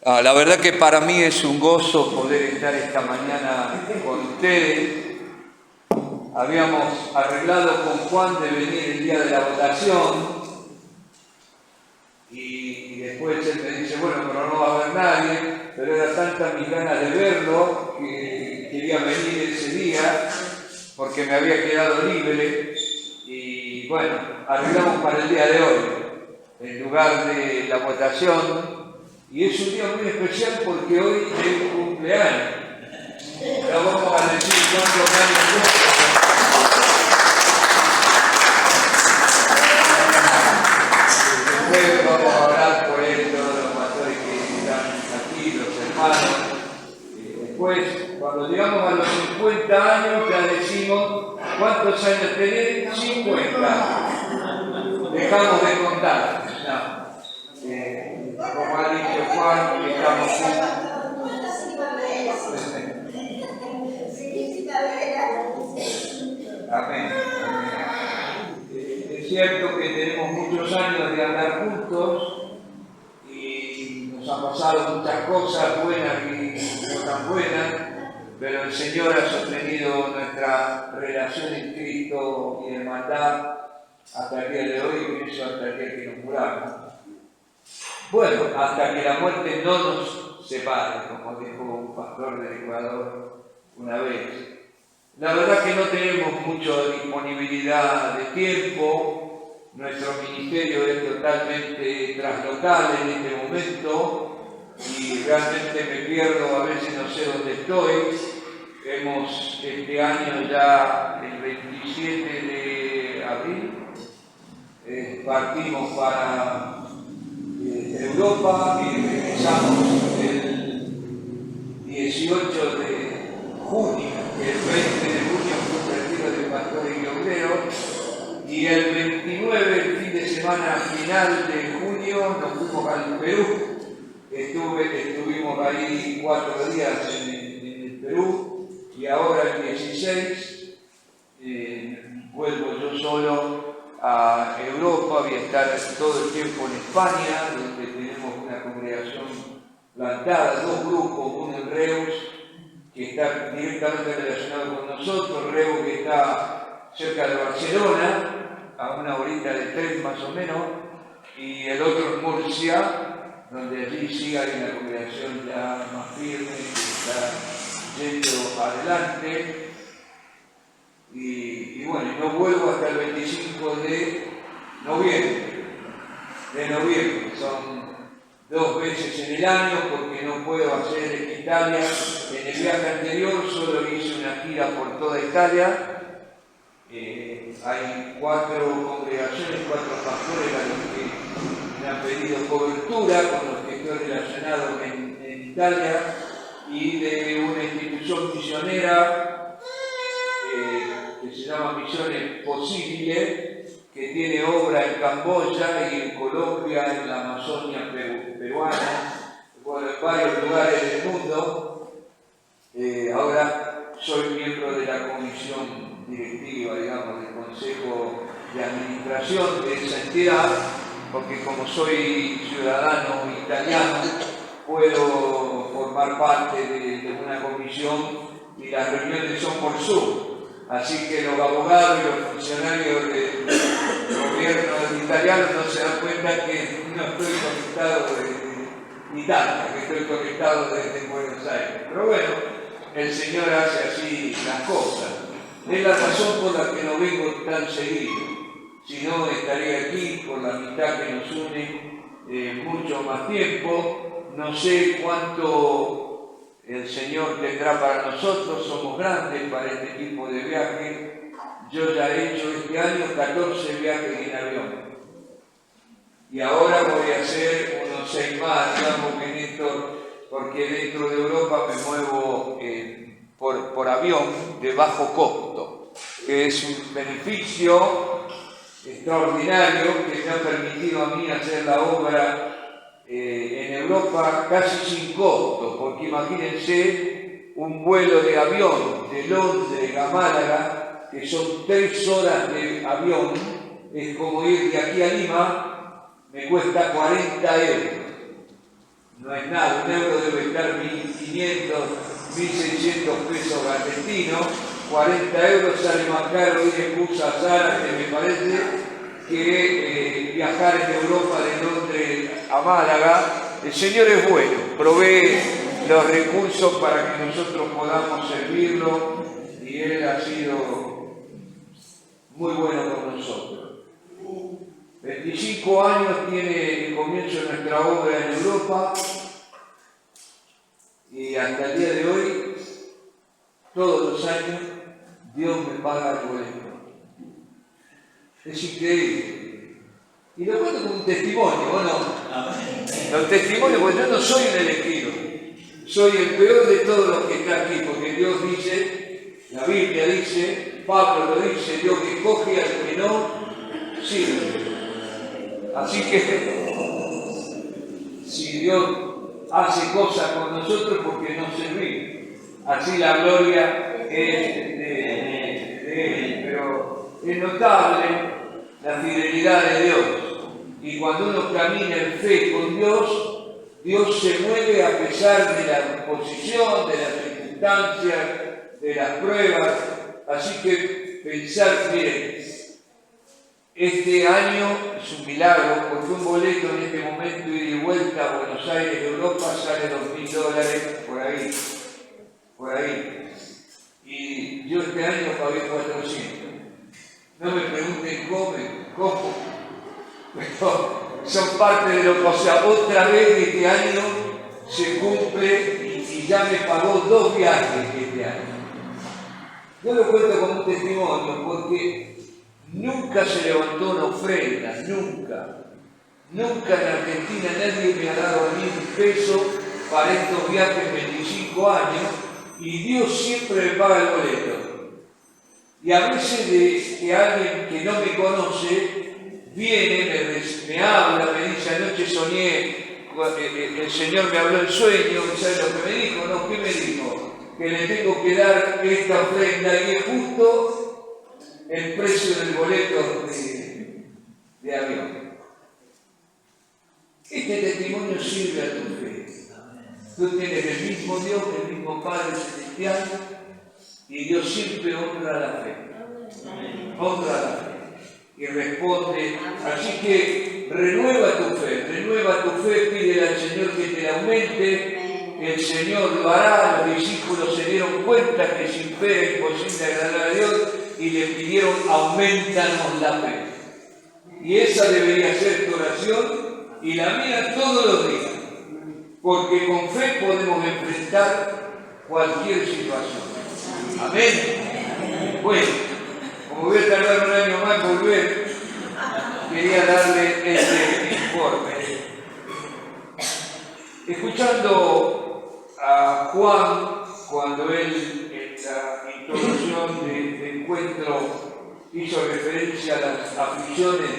La verdad que para mí es un gozo poder estar esta mañana con ustedes. Habíamos arreglado con Juan de venir el día de la votación y después él me dice, bueno, pero no va a haber nadie, pero era tanta mis ganas de verlo que quería venir ese día porque me había quedado libre y bueno, arreglamos para el día de hoy en lugar de la votación. Y es un día muy especial porque hoy es cumpleaños. Ya vamos a decir cuántos años después vamos a orar por él, todos los pastores que están aquí, los hermanos. Después, cuando llegamos a los 50 años, ya decimos, ¿cuántos años tenés? 50. Dejamos de contar. No. Como ha dicho Juan, estamos Amén. Es cierto que tenemos muchos años de andar juntos y nos han pasado muchas cosas buenas y no tan buenas, pero el Señor ha sostenido nuestra relación en Cristo y hermandad hasta el día de hoy, y eso hasta el día que nos muramos. Bueno, hasta que la muerte no nos separe, como dijo un pastor del Ecuador una vez. La verdad que no tenemos mucha disponibilidad de tiempo, nuestro ministerio es totalmente traslocal en este momento y realmente me pierdo, a veces no sé dónde estoy. Este año ya, el 27 de abril, partimos para Europa y regresamos el 18 de junio, el 20 de junio fue el retiro de pastores y obreros, y el 29, el fin de semana final de junio, nos fuimos al Perú. Estuvimos ahí 4 días en el Perú, y ahora el 16 vuelvo yo solo a Europa. Voy a estar todo el tiempo en España, donde tenemos una congregación plantada, 2 grupos, uno en Reus, que está directamente relacionado con nosotros, Reus que está cerca de Barcelona, a una horita de tren más o menos, y el otro en Murcia, donde allí sí hay una congregación ya más firme, que está yendo adelante. Y bueno, no vuelvo hasta el 25 de noviembre. Son 2 veces en el año porque no puedo hacer en Italia. En el viaje anterior solo hice una gira por toda Italia. Hay 4 congregaciones, 4 pastores a los que me han pedido cobertura, con los que estoy relacionado en Italia, y de una institución misionera que se llama Misiones Posibles, que tiene obra en Camboya y en Colombia, en la Amazonia peruana, bueno, en varios lugares del mundo. Ahora soy miembro de la comisión directiva, digamos, del Consejo de Administración de esa entidad, porque como soy ciudadano italiano, puedo formar parte de una comisión y las reuniones son por Zoom. Así que los abogados y los funcionarios del gobierno italiano no se dan cuenta que no estoy conectado de Italia, que estoy conectado desde Buenos Aires. Pero bueno, el Señor hace así las cosas. Es la razón por la que no vengo tan seguido. Si no, estaría aquí por la amistad que nos une mucho más tiempo. No sé cuánto el Señor tendrá para nosotros, somos grandes para este tipo de viaje. Yo ya he hecho este año 14 viajes en avión. Y ahora voy a hacer unos 6 más, digamos, en esto, porque dentro de Europa me muevo por avión de bajo costo, que es un beneficio extraordinario que me ha permitido a mí hacer la obra en Europa casi sin costo, porque imagínense un vuelo de avión de Londres a Málaga, que son 3 horas de avión, es como ir de aquí a Lima, me cuesta 40 euros. No no es nada, un euro debe estar 1.500, 1.600 pesos argentinos, 40 euros sale más caro ir en bus a Zárate, me parece, que viajar en Europa de Londres a Málaga. El Señor es bueno, provee los recursos para que nosotros podamos servirlo y Él ha sido muy bueno con nosotros. 25 años tiene el comienzo de nuestra obra en Europa y hasta el día de hoy, todos los años, Dios me paga el boleto. Es increíble. Y lo cuento como un testimonio, ¿o no? Los testimonios, porque yo no soy un elegido. Soy el peor de todos los que están aquí, porque Dios dice, la Biblia dice, Pablo lo dice, Dios que escoge al que no sirve. Así que, si Dios hace cosas con nosotros, porque no servimos. Así la gloria es de Él. Pero es notable la fidelidad de Dios. Y cuando uno camina en fe con Dios, Dios se mueve a pesar de la oposición, de las circunstancias, de las pruebas. Así que pensar bien. Este año es un milagro, porque un boleto en este momento ida y vuelta a Buenos Aires, Europa, sale $2.000 por ahí. Y yo este año pagué 400. No me pregunten cómo, pero son parte de lo que, o sea, otra vez este año se cumple y ya me pagó 2 viajes este año. Yo lo cuento como un testimonio, porque nunca se levantó una ofrenda, nunca. Nunca en Argentina nadie me ha dado a mí un peso para estos viajes 25 años y Dios siempre me paga el boleto. Y a veces de que alguien que no me conoce viene, me habla, me dice, anoche soñé, el Señor me habló en sueño, ¿sabes lo que me dijo? No, ¿qué me dijo? Que le tengo que dar esta ofrenda y es justo el precio del boleto de avión. Este testimonio sirve a tu fe. Tú tienes el mismo Dios, el mismo Padre Celestial, y Dios siempre honra la fe. Honra la fe. Y responde. Así que renueva tu fe, pídele al Señor que te la aumente. El Señor lo hará. Los discípulos se dieron cuenta que sin fe es imposible agradar a Dios y le pidieron, aumentanos la fe. Y esa debería ser tu oración y la mía todos los días, porque con fe podemos enfrentar cualquier situación. Amén. Bueno, como voy a tardar un año más en volver, quería darle este informe. Escuchando a Juan, cuando él en la introducción de encuentro hizo referencia a las aflicciones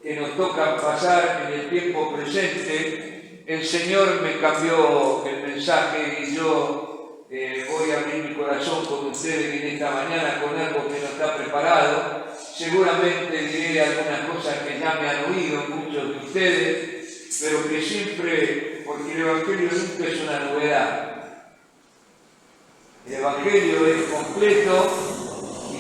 que nos tocan pasar en el tiempo presente, el Señor me cambió el mensaje y yo voy a abrir mi corazón con ustedes en esta mañana con algo que no está preparado. Seguramente diré algunas cosas que ya me han oído muchos de ustedes, pero que siempre, porque el Evangelio nunca es una novedad. El Evangelio es completo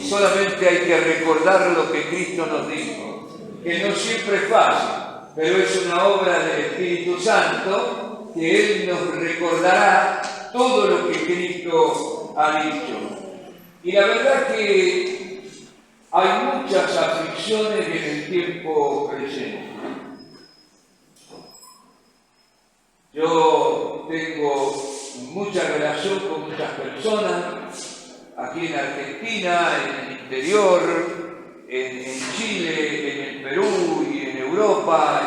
y solamente hay que recordar lo que Cristo nos dijo, que no siempre es fácil, pero es una obra del Espíritu Santo que Él nos recordará todo lo que Cristo ha dicho. Y la verdad que hay muchas aflicciones en el tiempo presente. Yo tengo mucha relación con muchas personas, aquí en Argentina, en el interior, en Chile, en el Perú y en Europa,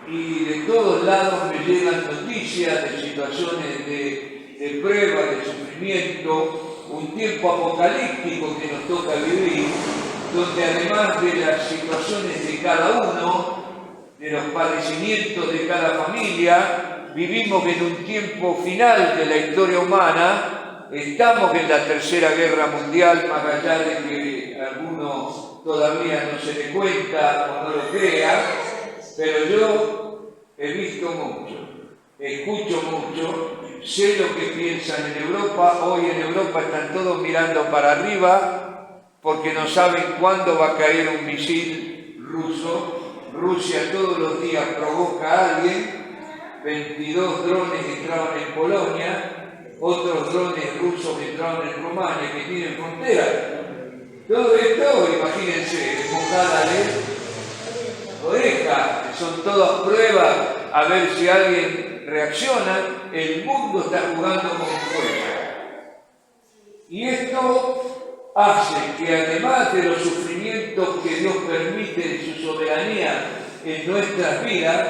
y de todos lados me llegan noticias de situaciones de prueba, de sufrimiento, un tiempo apocalíptico que nos toca vivir, donde además de las situaciones de cada uno, de los padecimientos de cada familia, vivimos en un tiempo final de la historia humana. Estamos en la Tercera Guerra Mundial, más allá de que algunos todavía no se le cuenta o no lo crea, pero yo he visto mucho. escucho mucho, sé lo que piensan en Europa. Hoy en Europa están todos mirando para arriba porque no saben cuándo va a caer un misil ruso. Rusia todos los días provoca a alguien. 22 drones entraron en Polonia, otros drones rusos entraron en Rumania que tienen frontera. Todo esto, imagínense, mojada de oreja, son todas pruebas a ver si alguien reacciona. El mundo está jugando con fuego. Y esto hace que además de los sufrimientos que Dios permite en su soberanía en nuestras vidas,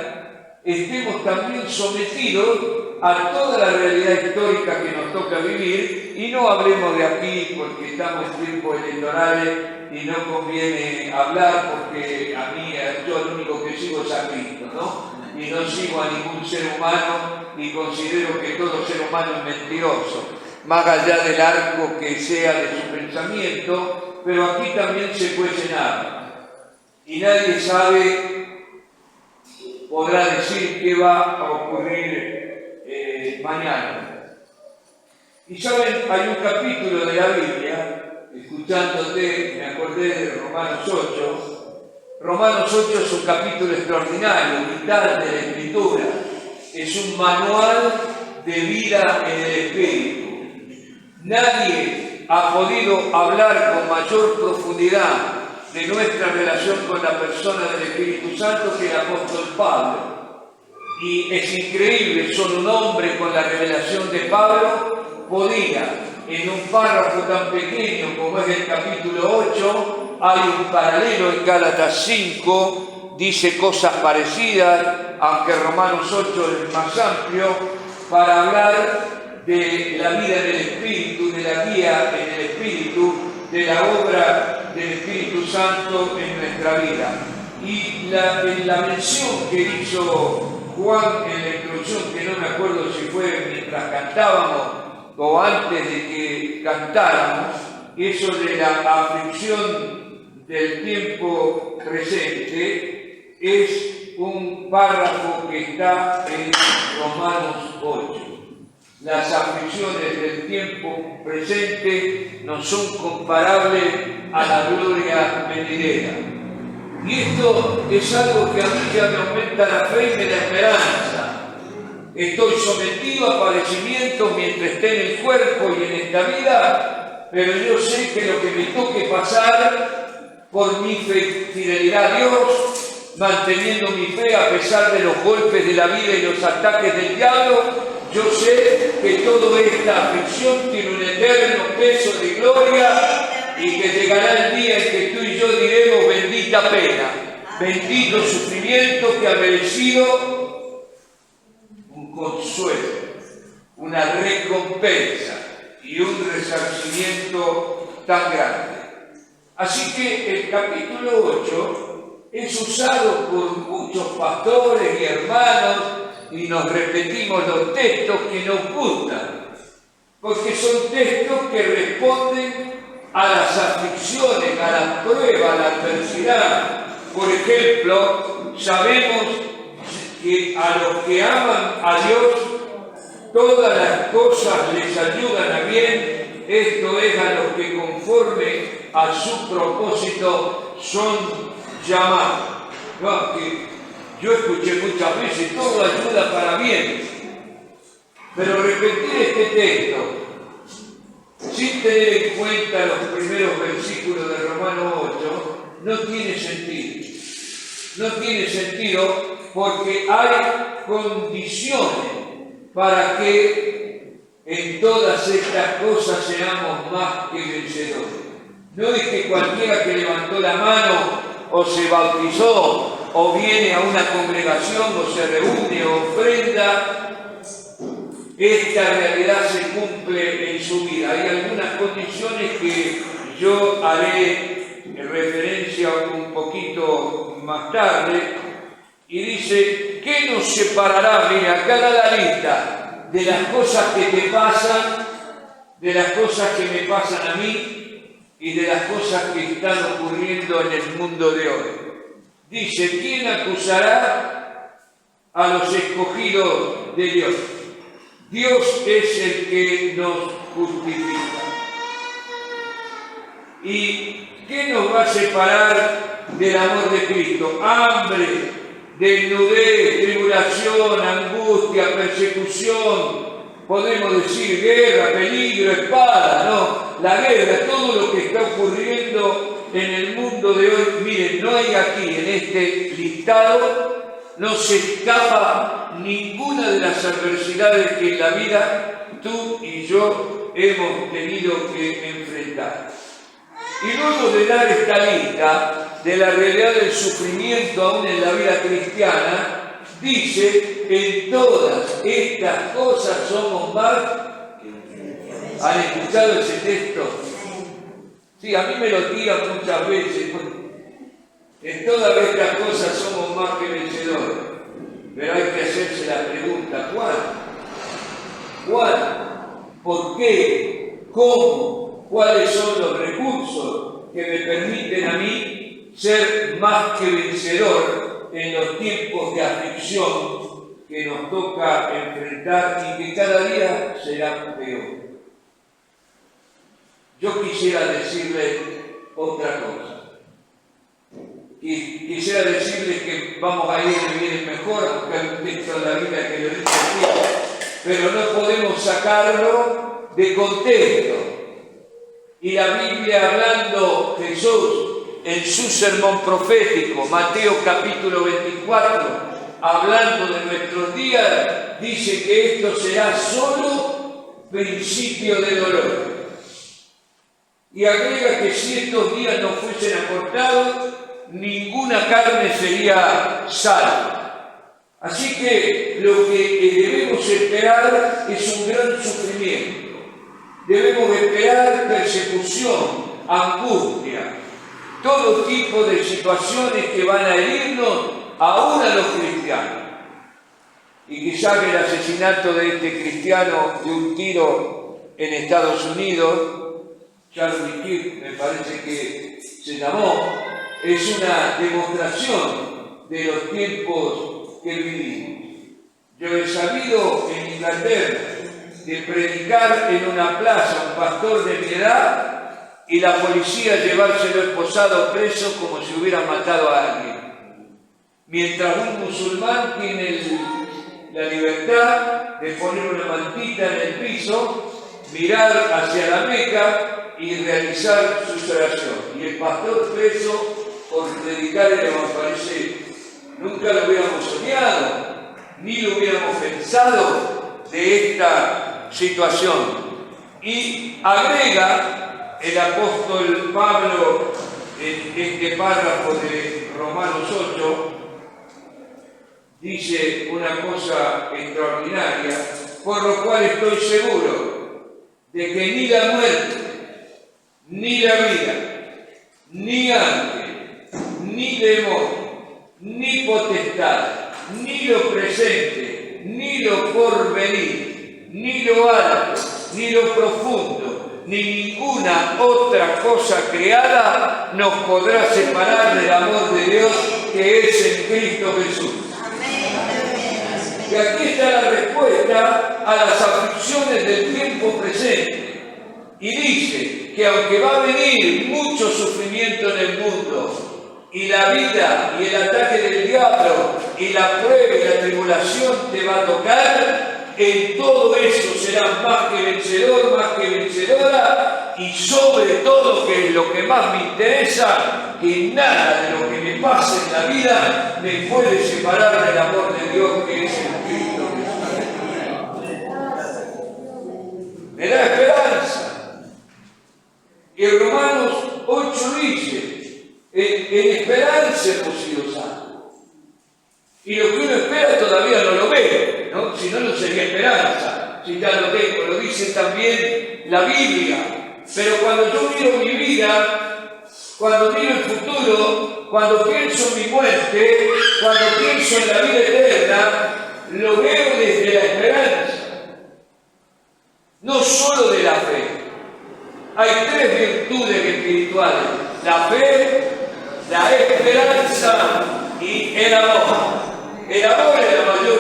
estemos también sometidos a toda la realidad histórica que nos toca vivir, y no hablemos de aquí porque estamos en tiempos electorales y no conviene hablar, porque a mí, yo lo único que sigo es a Cristo, ¿no? Y no sigo a ningún ser humano, y considero que todo ser humano es mentiroso, más allá del arco que sea de su pensamiento, pero aquí también se cuecen habas, y nadie podrá decir qué va a ocurrir mañana. Y saben, hay un capítulo de la Biblia, escuchándote, me acordé de Romanos 8. Romanos 8 es un capítulo extraordinario, vital de la Escritura. Es un manual de vida en el Espíritu. Nadie ha podido hablar con mayor profundidad de nuestra relación con la persona del Espíritu Santo que el apóstol Pablo. Y es increíble, solo un hombre con la revelación de Pablo podía, en un párrafo tan pequeño como es el capítulo 8, hay un paralelo en Gálatas 5, dice cosas parecidas, aunque Romanos 8 es más amplio, para hablar de la vida en el Espíritu, de la guía en el Espíritu, de la obra del Espíritu Santo en nuestra vida. Y la mención que hizo Juan en la introducción, que no me acuerdo si fue mientras cantábamos o antes de que cantáramos, eso de la aflicción del tiempo presente, es un párrafo que está en Romanos 8. Las aflicciones del tiempo presente no son comparables a la gloria venidera. Y esto es algo que a mí ya me aumenta la fe y me da esperanza. Estoy sometido a padecimientos mientras esté en el cuerpo y en esta vida, pero yo sé que lo que me toque pasar por mi fidelidad a Dios, manteniendo mi fe a pesar de los golpes de la vida y los ataques del diablo, yo sé que toda esta aflicción tiene un eterno peso de gloria, y que llegará el día en que tú y yo diremos: bendita pena, bendito sufrimiento que ha merecido un consuelo, una recompensa y un resarcimiento tan grande. Así que el capítulo 8 es usado por muchos pastores y hermanos, y nos repetimos los textos que nos gustan, porque son textos que responden a las aflicciones, a las pruebas, a la adversidad. Por ejemplo, sabemos que a los que aman a Dios, todas las cosas les ayudan a bien, esto es, a los que conforme a su propósito son llamados. No, que yo escuché muchas veces: todo ayuda para bien. Pero repetir este texto sin tener en cuenta los primeros versículos de Romanos 8 no tiene sentido. No tiene sentido, porque hay condiciones para que en todas estas cosas seamos más que vencedores. No es que cualquiera que levantó la mano o se bautizó o viene a una congregación o se reúne o ofrenda, esta realidad se cumple en su vida. Hay algunas condiciones que yo haré referencia un poquito más tarde, y dice: ¿qué nos separará? Mira, acá da la lista de las cosas que te pasan, de las cosas que me pasan a mí y de las cosas que están ocurriendo en el mundo de hoy. Dice: ¿quién acusará a los escogidos de Dios. Dios es el que nos justifica. ¿Y qué nos va a separar del amor de Cristo? Hambre, desnudez, tribulación, angustia, persecución, podemos decir guerra, peligro, espada, ¿no? La guerra, todo lo que está ocurriendo en el mundo de hoy. Miren, no hay aquí en este listado, no se escapa ninguna de las adversidades que en la vida tú y yo hemos tenido que enfrentar. Y luego de dar esta lista de la realidad del sufrimiento aún en la vida cristiana, dice: en todas estas cosas somos más. ¿Han escuchado ese texto? Sí, a mí me lo tiran muchas veces. En todas estas cosas somos más que vencedores. Pero hay que hacerse la pregunta: ¿cuál? ¿Cuál? ¿Por qué? ¿Cómo? ¿Cuáles son los recursos que me permiten a mí ser más que vencedor en los tiempos de aflicción que nos toca enfrentar y que cada día será peor? Yo quisiera decirle otra cosa. Y quisiera decirles que vamos a ir a vivir mejor, aunque hay un texto de la Biblia que lo dice así, pero no podemos sacarlo de contexto. Y la Biblia, hablando Jesús en su sermón profético, Mateo capítulo 24, hablando de nuestros días, dice que esto será solo principio de dolor. Y agrega que si estos días no fuesen acortados, ninguna carne sería salva. Así que lo que debemos esperar es un gran sufrimiento. Debemos esperar persecución, angustia, todo tipo de situaciones que van a herirnos aún a los cristianos. Y quizás el asesinato de este cristiano de un tiro en Estados Unidos, Charlie Kirk me parece que se llamó, es una demostración de los tiempos que vivimos. Yo he sabido en Inglaterra de predicar en una plaza a un pastor de mi edad y la policía llevárselo esposado preso como si hubiera matado a alguien. Mientras un musulmán tiene la libertad de poner una mantita en el piso, mirar hacia la Meca y realizar su oración. Y el pastor preso por predicar el Evangelio. Nunca lo hubiéramos soñado, ni lo hubiéramos pensado de esta situación. Y agrega el apóstol Pablo en este párrafo de Romanos 8, dice una cosa extraordinaria: por lo cual estoy seguro de que ni la muerte, ni la vida, ni ángel, ni demonio, ni potestad, ni lo presente, ni lo porvenir, ni lo alto, ni lo profundo, ni ninguna otra cosa creada nos podrá separar del amor de Dios que es en Cristo Jesús. Y aquí está la respuesta a las aflicciones del tiempo presente. Y dice que aunque va a venir mucho sufrimiento en el mundo, y la vida y el ataque del diablo y la prueba y la tribulación te va a tocar, en todo eso serás más que vencedor, más que vencedora, y sobre todo, que es lo que más me interesa, que nada de lo que me pase en la vida me puede separar del amor de Dios que es en Cristo Jesús. Me da esperanza. Y Romanos 8 dice: en esperanza hemos sido salvos. Y lo que uno espera todavía no lo ve, ¿no? Si no, no sería esperanza. Si ya lo tengo, lo dice también la Biblia. Pero cuando yo miro mi vida, cuando miro el futuro, cuando pienso en mi muerte, cuando pienso en la vida eterna, lo veo desde la esperanza, no solo de la fe. Hay tres virtudes espirituales: la fe, la esperanza y el amor. El amor es la mayor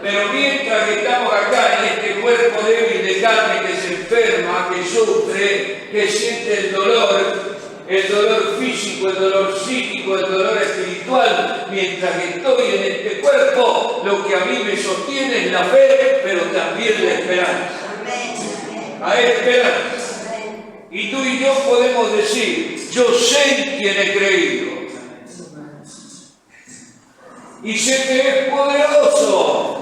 Pero mientras que estamos acá en este cuerpo débil de carne que se enferma, que sufre, que siente el dolor físico, el dolor psíquico, el dolor espiritual, mientras que estoy en este cuerpo, lo que a mí me sostiene es la fe, pero también la esperanza. Hay esperanza. Y tú y yo podemos decir, yo sé en quién he creído. Y sé que es poderoso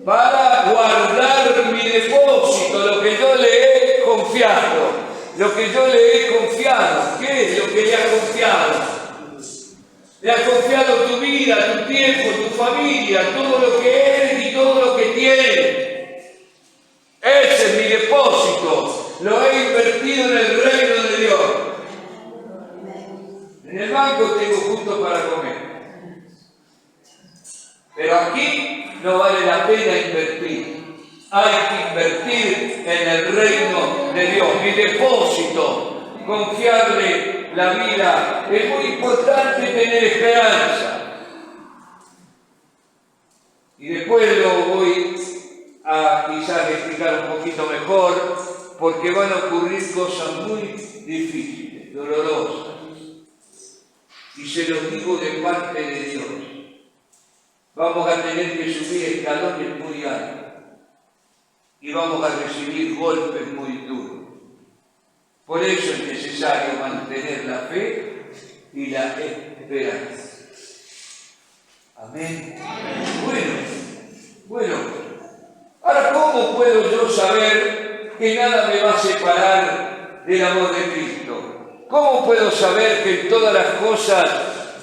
para guardar mi depósito, lo que yo le he confiado. Lo que yo le he confiado. ¿Qué es lo que le ha confiado? Le ha confiado tu vida, tu tiempo, tu familia, todo lo que eres y todo lo que tienes. Ese es mi depósito. Lo he invertido en el reino de Dios. En el banco tengo justo para comer. Pero aquí no vale la pena invertir. Hay que invertir en el reino de Dios. Mi depósito, confiarle la vida. Es muy importante tener esperanza. Y después lo voy a quizás explicar un poquito mejor, porque van a ocurrir cosas muy difíciles, dolorosas. Y se los digo de parte de Dios. Vamos a tener que subir escalones muy altos. Y vamos a recibir golpes muy duros. Por eso es necesario mantener la fe y la esperanza. Amén. Bueno. Ahora, ¿cómo puedo yo saber que nada me va a separar del amor de Cristo? ¿Cómo puedo saber que en todas las cosas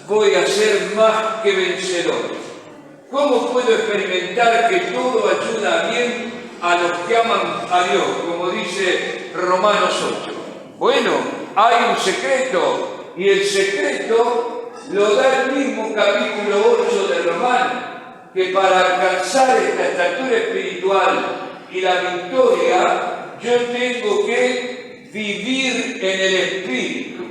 voy a ser más que vencedor? ¿Cómo puedo experimentar que todo ayuda bien a los que aman a Dios, como dice Romanos 8? Bueno, hay un secreto, y el secreto lo da el mismo capítulo 8 de Romanos, que para alcanzar esta estatura espiritual y la victoria, yo tengo que vivir en el Espíritu,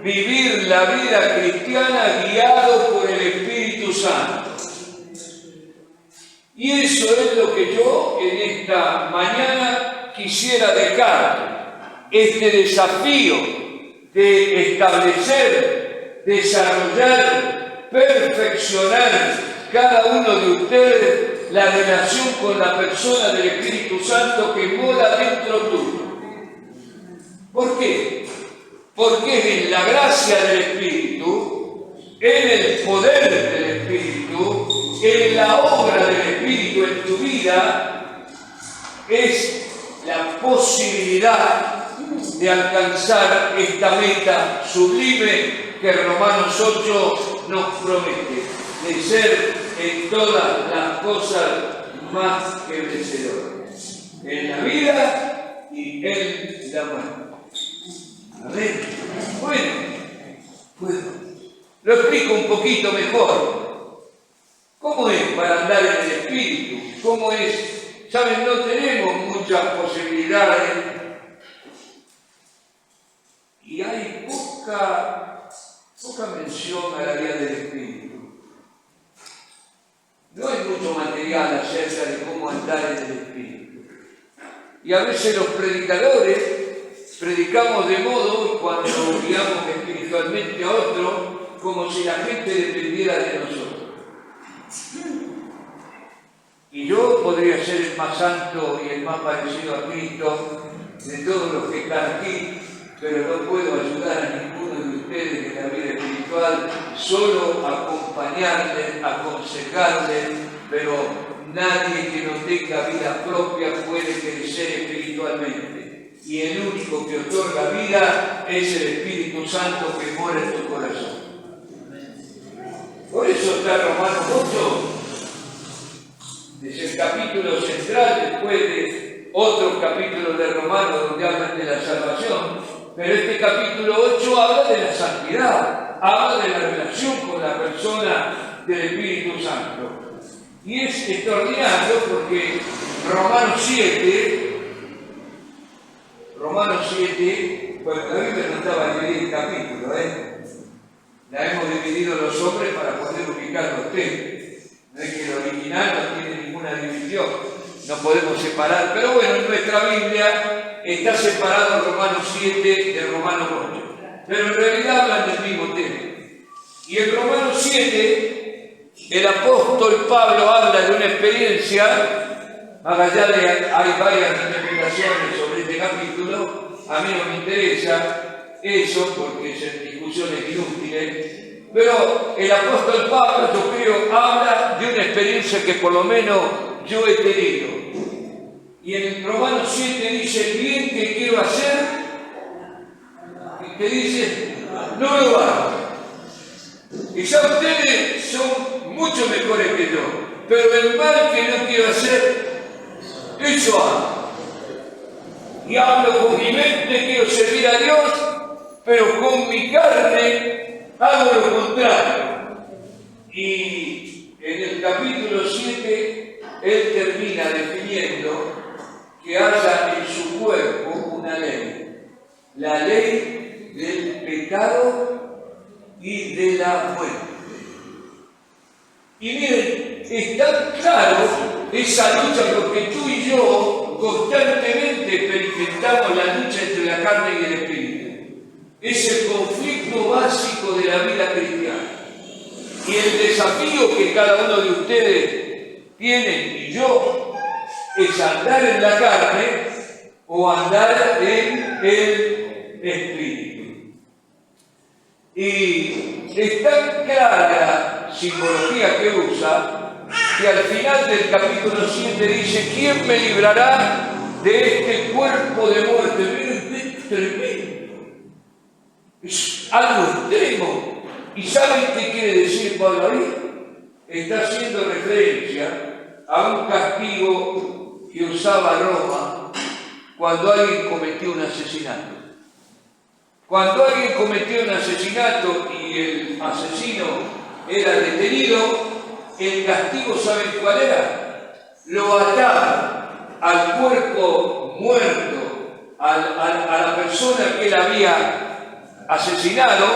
vivir la vida cristiana guiado por el Espíritu Santo. Y eso es lo que yo en esta mañana quisiera dejar, este desafío de establecer, desarrollar, perfeccionar cada uno de ustedes la relación con la persona del Espíritu Santo que mora dentro tuyo. ¿Por qué? Porque es en la gracia del Espíritu, en el poder del Espíritu, en la obra del Espíritu en tu vida, es la posibilidad de alcanzar esta meta sublime que Romanos 8 nos promete, de ser en todas las cosas más que vencedores, en la vida y en la muerte. Amén. Bueno, lo explico un poquito mejor. ¿Cómo es para andar en el Espíritu? ¿Cómo es? ¿Saben? No tenemos muchas posibilidades y hay poca mención a la vida del Espíritu. No hay mucho material acerca de cómo andar en el Espíritu. Y a veces los predicadores predicamos de modo, cuando guiamos espiritualmente a otro, como si la gente dependiera de nosotros. Y yo podría ser el más santo y el más parecido a Cristo de todos los que están aquí, pero no puedo ayudar a ninguno de ustedes en la vida espiritual, solo acompañarles, aconsejarles, pero nadie que no tenga vida propia puede crecer espiritualmente. Y el único que otorga vida es el Espíritu Santo que mora en tu corazón. Por eso está Romanos 8, es el capítulo central, después de otros capítulos de Romanos donde hablan de la salvación. Pero este capítulo 8 habla de la santidad, habla de la relación con la persona del Espíritu Santo. Y es extraordinario porque Romanos 7, bueno, la Biblia no estaba dividida en capítulos, la hemos dividido los hombres para poder ubicar los textos. No es que original no tiene ninguna división, no podemos separar, pero bueno, en nuestra Biblia está separado Romanos 7 de Romanos 8, pero en realidad hablan del mismo tema. Y en Romanos 7, el apóstol Pablo habla de una experiencia, más allá de hay varias interpretaciones sobre este capítulo, a mí no me interesa eso porque son discusiones inútiles, pero el apóstol Pablo, yo creo, habla de una experiencia que por lo menos yo he tenido. Y en Romanos 7 dice, el bien que quiero hacer, que dice, no lo hago. Y ya ustedes son mucho mejores que yo, pero el mal que no quiero hacer, eso hago. Y hablo con mi mente, quiero servir a Dios, pero con mi carne hago lo contrario. Y en el capítulo 7, él termina definiendo que haya en su cuerpo una ley, la ley del pecado y de la muerte. Y miren, es tan claro esa lucha, porque tú y yo constantemente experimentamos la lucha entre la carne y el espíritu. Es el conflicto básico de la vida cristiana. Y el desafío que cada uno de ustedes tiene y yo es andar en la carne o andar en el espíritu. Y es tan clara la simbología que usa que al final del capítulo 7 dice: ¿quién me librará de este cuerpo de muerte? Miren, es tremendo. Es algo extremo. ¿Y saben qué quiere decir Pablo ahí? Está haciendo referencia a un castigo que usaba Roma cuando alguien cometió un asesinato. Cuando alguien cometió un asesinato y el asesino era detenido, el castigo, ¿saben cuál era? Lo ataban al cuerpo muerto, a la persona que él había asesinado,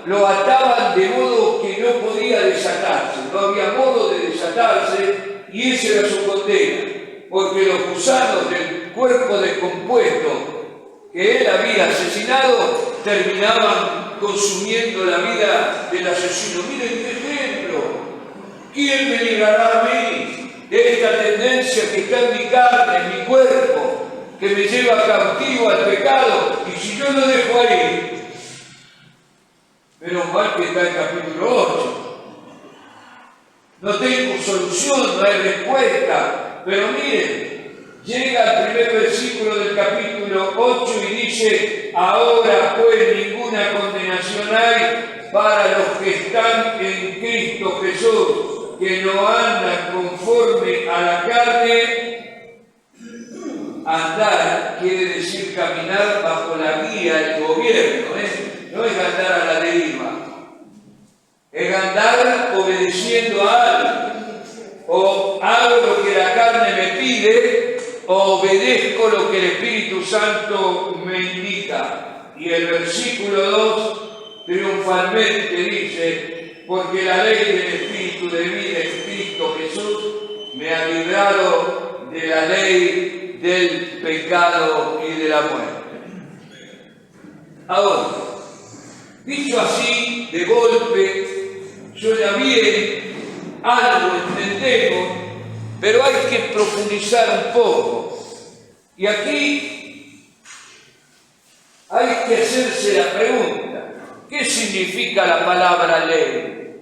lo ataban de modo que no podía desatarse, no había modo de desatarse, y esa era su condena, porque los gusanos del cuerpo descompuesto que él había asesinado terminaban consumiendo la vida del asesino. Miren qué ejemplo. ¿Quién me librará a mí de esta tendencia que está en mi carne, en mi cuerpo, que me lleva cautivo al pecado? Y si yo lo dejo ahí, menos mal que está en capítulo 8. No tengo solución, no hay respuesta. Pero miren, llega al primer versículo del capítulo 8 y dice: ahora pues ninguna condenación hay para los que están en Cristo Jesús, que no andan conforme a la carne. Andar quiere decir caminar bajo la guía del gobierno, no es andar a la deriva, es andar obedeciendo a algo, o hago lo que la carne me pide, o obedezco lo que el Espíritu Santo me indica. Y el versículo 2 triunfalmente dice: porque la ley del Espíritu de vida en Cristo Jesús me ha librado de la ley del pecado y de la muerte. Ahora, dicho así, de golpe, suena bien, algo entendemos, pero hay que profundizar un poco. Y aquí hay que hacerse la pregunta: ¿qué significa la palabra ley?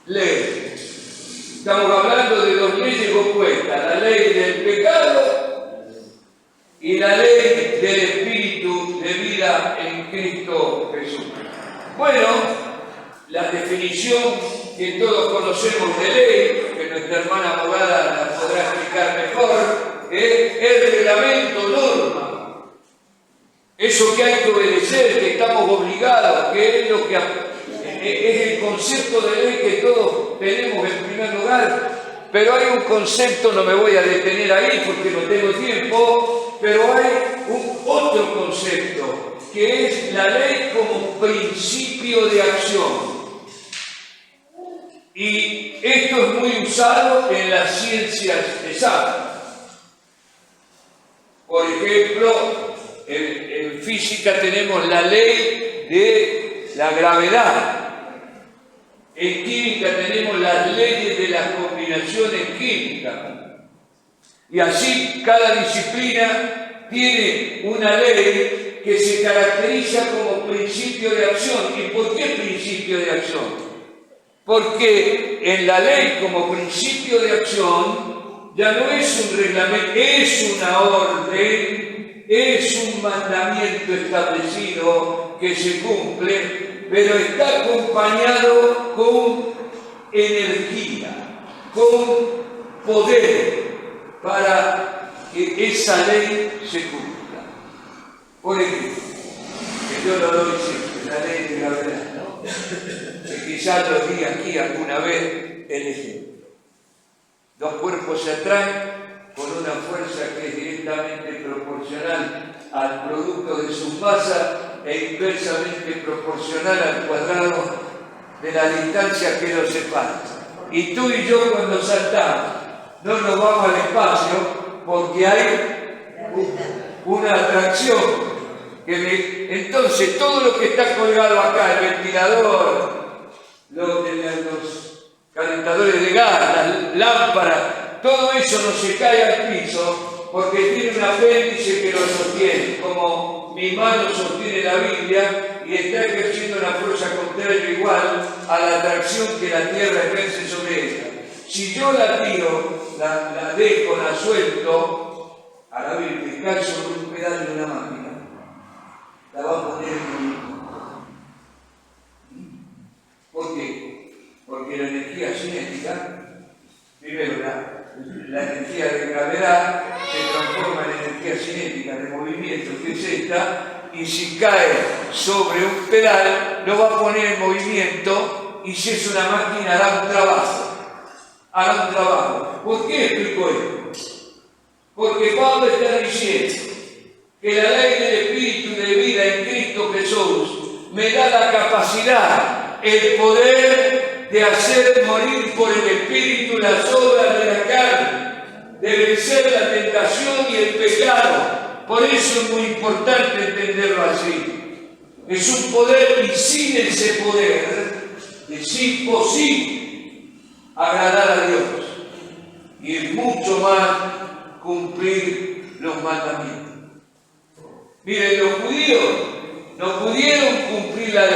Ley. Estamos hablando de dos leyes opuestas: la ley del pecado y la ley del espíritu de vida en Cristo Jesús. Bueno, la definición que todos conocemos de ley, que nuestra hermana abogada la podrá explicar mejor, es el reglamento, norma. Eso que hay que obedecer, que estamos obligados, que es lo que es el concepto de ley que todos tenemos en primer lugar. Pero hay un concepto, no me voy a detener ahí porque no tengo tiempo, pero hay otro concepto, que es la ley como principio de acción. Y esto es muy usado en las ciencias exactas. Por ejemplo, en física tenemos la ley de la gravedad. En química tenemos las leyes de las combinaciones químicas. Y así cada disciplina tiene una ley que se caracteriza como principio de acción. ¿Y por qué principio de acción? Porque en la ley como principio de acción ya no es un reglamento, es una orden, es un mandamiento establecido que se cumple, pero está acompañado con energía, con poder para que esa ley se cumpla. Por ejemplo, que yo lo doy siempre, la ley de gravedad, ¿no? Que quizás lo di aquí alguna vez el ejemplo. Dos cuerpos se atraen con una fuerza que es directamente proporcional al producto de sus masas e inversamente proporcional al cuadrado de la distancia que los separa. Y tú y yo cuando saltamos no nos vamos al espacio porque hay una atracción. Entonces todo lo que está colgado acá, el ventilador, los calentadores de gas, las lámparas, todo eso no se cae al piso porque tiene un apéndice que lo sostiene, como mi mano sostiene la Biblia y está ejerciendo una fuerza contraria igual a la atracción que la Tierra ejerce sobre ella. Si yo la tiro, la dejo, la suelto a la Biblia y cae sobre un pedal de una máquina, la va a poner en movimiento. ¿Por qué? Porque la energía cinética, primero la energía de gravedad se transforma en energía cinética de movimiento, que es esta, y si cae sobre un pedal lo va a poner en movimiento, y si es una máquina hará un trabajo. ¿Por qué explico esto? Porque Pablo está diciendo que la ley del Espíritu de vida en Cristo Jesús me da la capacidad, el poder de hacer morir por el Espíritu las obras de la carne, de vencer la tentación y el pecado. Por eso es muy importante entenderlo así. Es un poder y sin ese poder es imposible agradar a Dios y mucho más cumplir los mandamientos. Miren, los judíos no pudieron cumplir la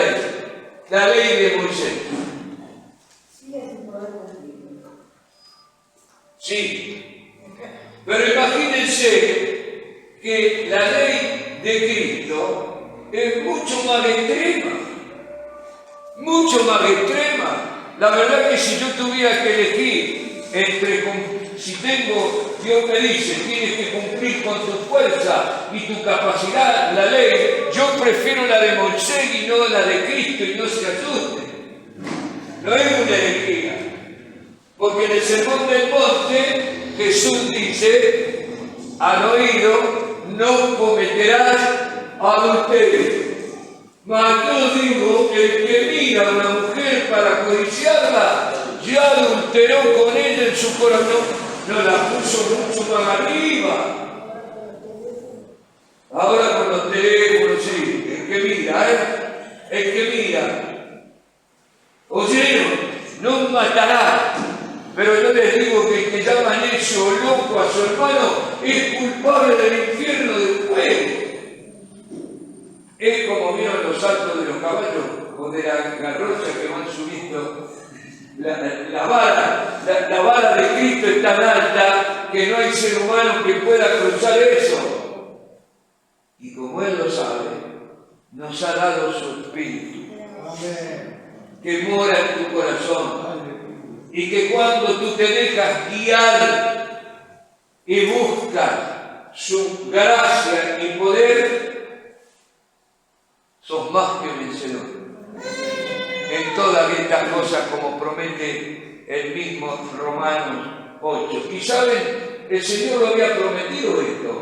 ley de Moisés. Sí, pero imagínense que la ley de Cristo es mucho más extrema. La verdad que si yo tuviera que elegir Dios me dice, tienes que cumplir con tu fuerza y tu capacidad la ley, yo prefiero la de Moisés y no la de Cristo, y no se asusten. No es una herejía, porque en el Sermón del Monte Jesús dice, al oído, no cometerás adulterio. Mas yo digo, el que mira a una mujer para codiciarla, ya adulteró con ella en su corazón. No la puso mucho más arriba. Ahora con los teléfonos, sí, el que mira. Oyeron, no matará. Pero yo les digo que el que llama necio o loco a su hermano es culpable del infierno de fuego. Es como vieron los saltos de los caballos o de la carroza que van subiendo. La vara de Cristo es tan alta que no hay ser humano que pueda cruzar eso. Y como Él lo sabe, nos ha dado su Espíritu, que mora en tu corazón. Y que cuando tú te dejas guiar y buscas su gracia y poder, sos más que vencedor en todas estas cosas, como promete el mismo Romanos 8. Y saben, el Señor lo había prometido esto.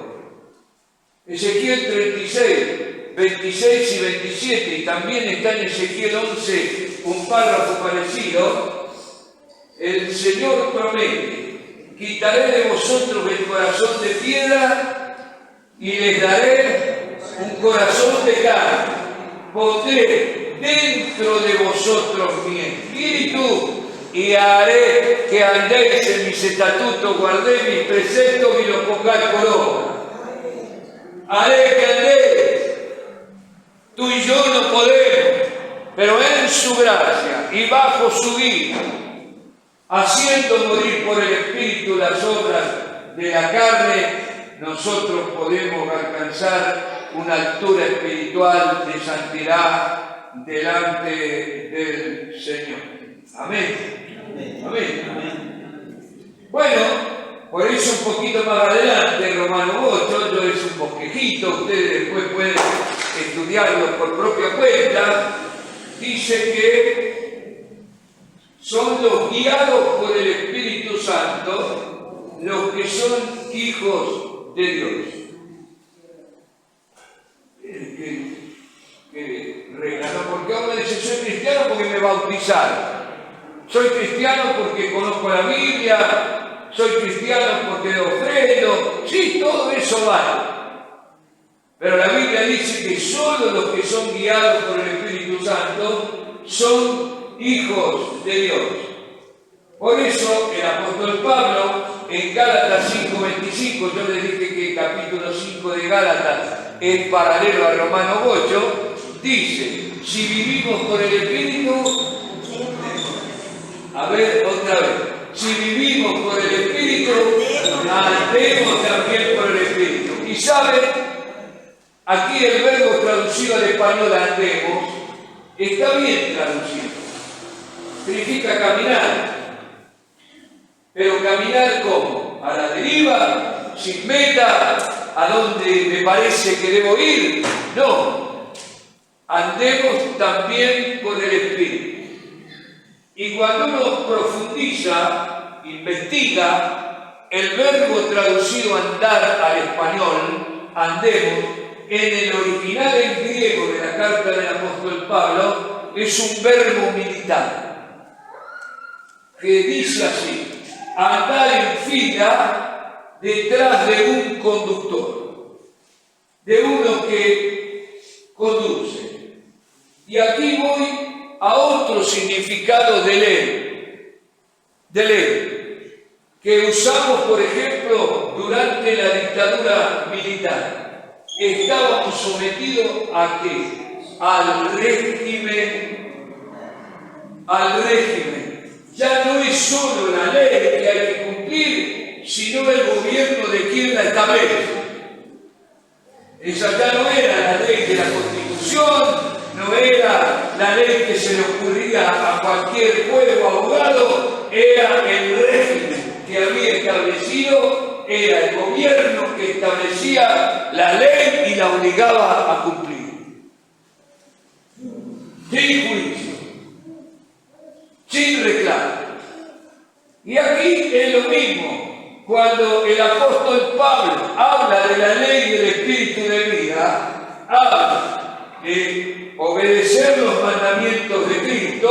Ezequiel 36, 26 y 27, y también está en Ezequiel 11 un párrafo parecido. el Señor promete: quitaré de vosotros el corazón de piedra y les daré un corazón de carne. Pondré dentro de vosotros mi espíritu y haré que andéis en mis estatutos, guardéis mis preceptos y los pongáis por obra. Haré que andéis. Tú y yo no podemos, pero en su gracia y bajo su guía, haciendo morir por el Espíritu las obras de la carne, nosotros podemos alcanzar una altura espiritual de santidad delante del Señor. Amén. Amén. Bueno, por eso un poquito más adelante, Romano 8, yo es un bosquejito, ustedes después pueden estudiarlo por propia cuenta, dice que son los guiados por el Espíritu Santo los que son hijos de Dios. ¿Qué regla? ¿No? Porque uno dice, soy cristiano porque me bautizaron. Soy cristiano porque conozco la Biblia. Soy cristiano porque le ofrendo. Sí, todo eso vale. Pero la Biblia dice que solo los que son guiados por el Espíritu Santo son hijos de Dios. Por eso el apóstol Pablo en Gálatas 5:25, yo les dije que el capítulo 5 de Gálatas es paralelo a Romanos 8, dice: si vivimos por el Espíritu, a ver, otra vez, si vivimos por el Espíritu, andemos también por el Espíritu. Y saben, aquí el verbo traducido al español andemos está bien traducido. Significa caminar. Pero caminar ¿cómo? A la deriva, sin meta, a donde me parece que debo ir. No. Andemos también con el Espíritu. Y cuando uno profundiza, investiga, el verbo traducido andar al español, andemos, en el original en griego de la carta del apóstol Pablo, es un verbo militar, que dice así: andar en fila detrás de un conductor, de uno que conduce. Y aquí voy a otro significado de ley, que usamos, por ejemplo, durante la dictadura militar. Estábamos sometidos ¿a qué? Al régimen. Ya no es solo la ley que hay que cumplir, sino el gobierno de quien la establece. Esa ya no era la ley de la Constitución, no era la ley que se le ocurría a cualquier juez o abogado, era el régimen que había establecido, era el gobierno que establecía la ley y la obligaba a cumplir. Sin juicio, sin reclamo. Y aquí es lo mismo. Cuando el apóstol Pablo habla de la ley del Espíritu de vida, habla de obedecer los mandamientos de Cristo,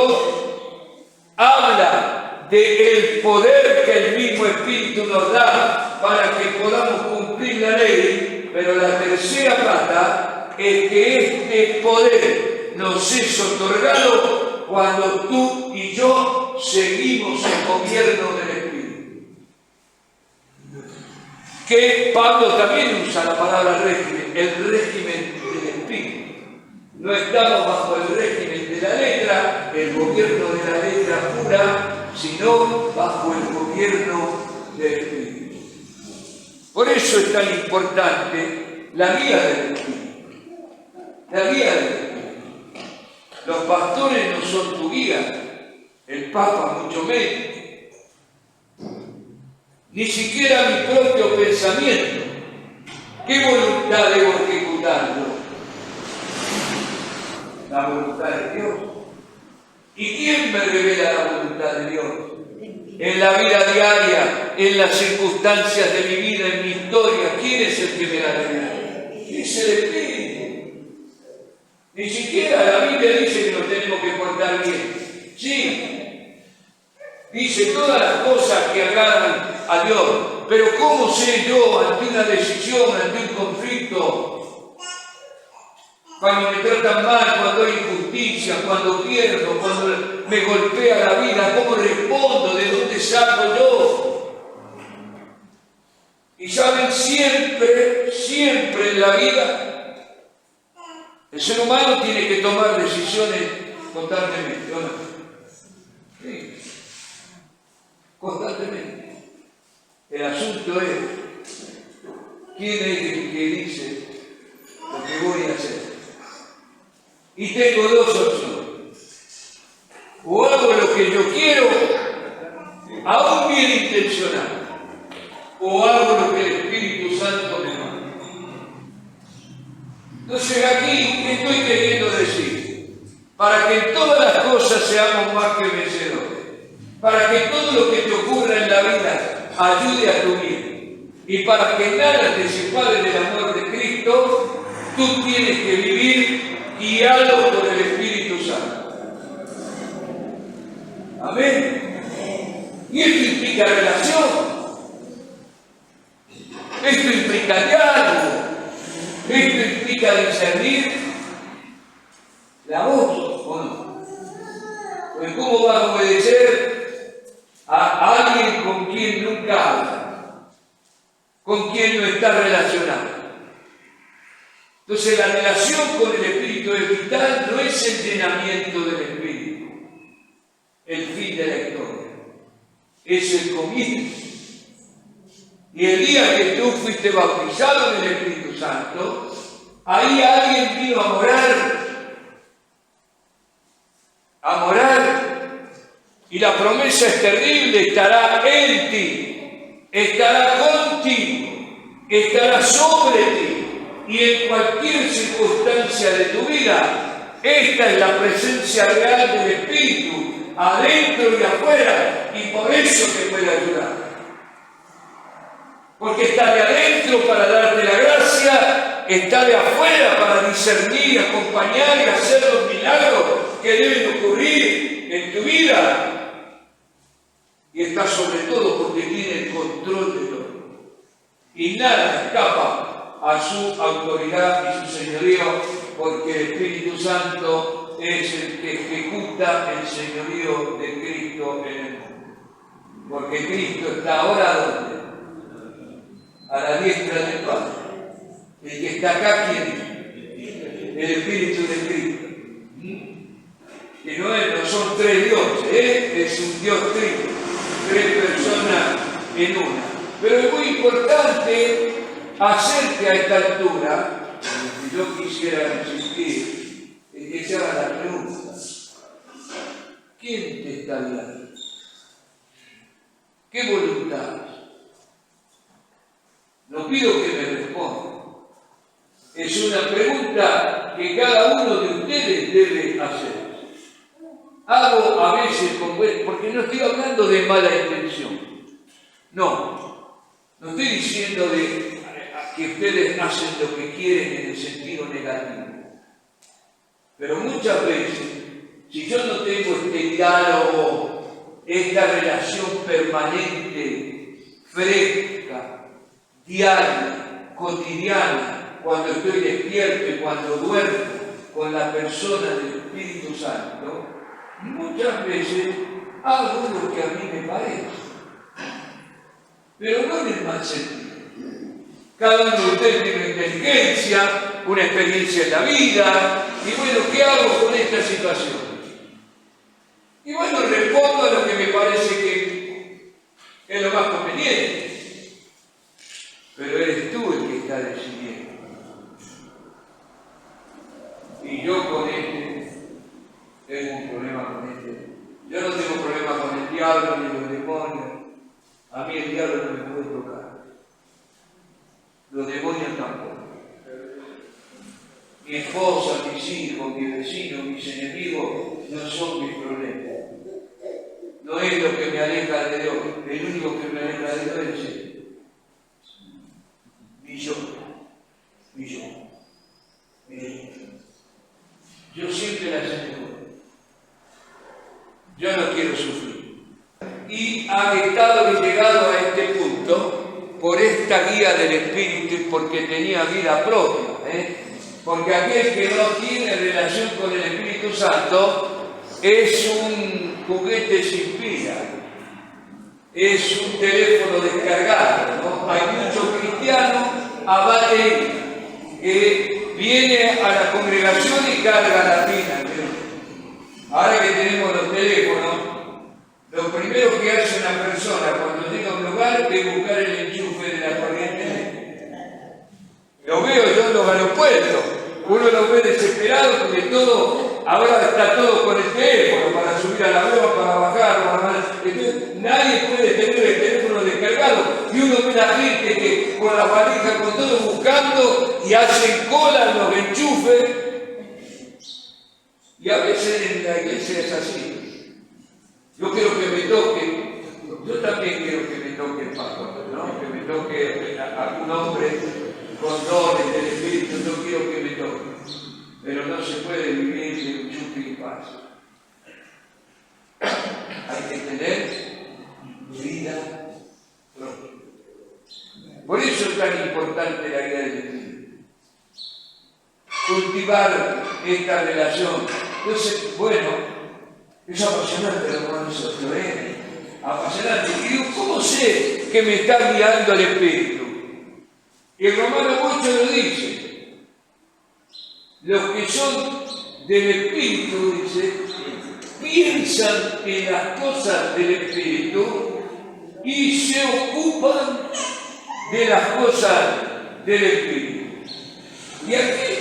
habla del poder que el mismo Espíritu nos da para que podamos cumplir la ley, pero la tercera pata es que este poder nos es otorgado cuando tú y yo seguimos el gobierno del Espíritu. Que Pablo también usa la palabra régimen, el régimen del Espíritu. No estamos bajo el régimen de la letra, el gobierno de la letra pura, sino bajo el gobierno del Espíritu. Por eso es tan importante la guía del Espíritu. La guía del Espíritu. Los pastores no son tu guía, el Papa mucho menos. Ni siquiera mi propio pensamiento. ¿Qué voluntad debo ejecutarlo? La voluntad de Dios. ¿Y quién me revela la voluntad de Dios? En la vida diaria, en las circunstancias de mi vida, en mi historia, ¿quién es el que me la revela? Es el Espíritu. Ni siquiera la Biblia dice que nos tenemos que portar bien. Sí, Dice todas las cosas que agradan a Dios. Pero ¿cómo sé yo ante una decisión, ante un conflicto? Cuando me tratan mal, cuando hay injusticia, cuando pierdo, cuando me golpea la vida, ¿cómo respondo? ¿De dónde salgo yo? Y saben, siempre en la vida, el ser humano tiene que tomar decisiones constantemente, ¿o no? Sí, constantemente. El asunto es, ¿quién es el que dice lo que voy a hacer? Y tengo dos opciones. O hago lo que yo quiero, aún bien intencionado, o hago lo que el Espíritu Santo me manda. Entonces aquí, ¿qué estoy queriendo decir? Para que en todas las cosas seamos más que vencedores. Para que todo lo que te ocurra en la vida ayude a tu vida. Y para que nada te separe del amor de Cristo, tú tienes que vivir guiado por el Espíritu Santo. Amén. Y esto implica relación. Esto implica diálogo. Esto implica discernir la voz, ¿o no? Pues ¿cómo vas a obedecer a alguien con quien nunca habla? Con quien no está relacionado. Entonces la relación con el Espíritu es vital, no es el llenamiento del Espíritu, el fin de la historia, es el comienzo. Y el día que tú fuiste bautizado en el Espíritu Santo, ahí alguien vino a morar, y la promesa es terrible: estará en ti, estará contigo, estará sobre ti. Y en cualquier circunstancia de tu vida, esta es la presencia real del Espíritu, adentro y afuera, y por eso te puede ayudar. Porque está de adentro para darte la gracia, está de afuera para discernir, acompañar y hacer los milagros que deben ocurrir en tu vida. Y está sobre todo porque tiene el control de todo. Y nada escapa a su autoridad y su señorío, porque el Espíritu Santo es el que ejecuta el señorío de Cristo en el mundo. Porque Cristo está ahora ¿dónde? A la diestra del Padre. El que está acá, ¿quién es? El Espíritu de Cristo. Que no son tres dioses, es un Dios trino, tres personas en una. Pero es muy importante hacerte a esta altura, si yo quisiera insistir, en que se haga la pregunta: ¿quién te está guiando? ¿Qué voluntad? No pido que me responda. Es una pregunta que cada uno de ustedes debe hacer. Hago a veces, porque no estoy hablando de mala intención. No estoy diciendo que ustedes hacen lo que quieren en el sentido negativo. Pero muchas veces, si yo no tengo este diálogo, esta relación permanente, fresca, diaria, cotidiana, cuando estoy despierto y cuando duermo con la persona del Espíritu Santo, muchas veces hago lo que a mí me parece, pero no en el mal sentido. Cada uno de ustedes tiene una inteligencia, una experiencia en la vida, y bueno, ¿qué hago con esta situación? Y bueno, respondo a lo que me parece que es lo más conveniente. Pero eres tú el que está decidiendo. Y yo con tengo un problema con Yo no tengo problema con el diablo ni los demonios. A mí el diablo no me puede tocar. Los demonios tampoco. Mi esposa, mis hijos, mis vecinos, mis enemigos no son mis problemas. No es lo que me aleja de Dios. El único que me aleja de Dios es Él. Ni yo. Yo siempre la sé mejor. Yo no quiero sufrir. por esta guía del Espíritu y porque tenía vida propia. Porque aquel que no tiene relación con el Espíritu Santo es un juguete sin pila, es un teléfono descargado, ¿no? Hay muchos cristianos a batería que vienen a la congregación y cargan la pila. Ahora que tenemos los teléfonos, lo primero que hace una persona cuando llega a un lugar es buscar el enchufe de la corriente. Lo veo yo en los aeropuertos, uno lo ve desesperado porque ahora está todo con el teléfono, para subir al avión, para bajar, entonces nadie puede tener el teléfono descargado y uno ve a la gente que con la valija, con todo buscando y hacen cola en los enchufes. Y a veces en la iglesia es así. Yo quiero que me toque, yo también quiero que me toque el pastor, ¿no? Que me toque algún hombre con dones del Espíritu, yo quiero que me toque. Pero no se puede vivir de un chupi y paz. Hay que tener vida propia. Por eso es tan importante la guía del Espíritu. Cultivar esta relación. Entonces, bueno, es apasionante, hermano, eso es apasionante. Y digo, ¿cómo sé que me está guiando el Espíritu? Y el Romano 8 lo dice. Los que son del Espíritu, dice, piensan en las cosas del Espíritu y se ocupan de las cosas del Espíritu. Y aquí,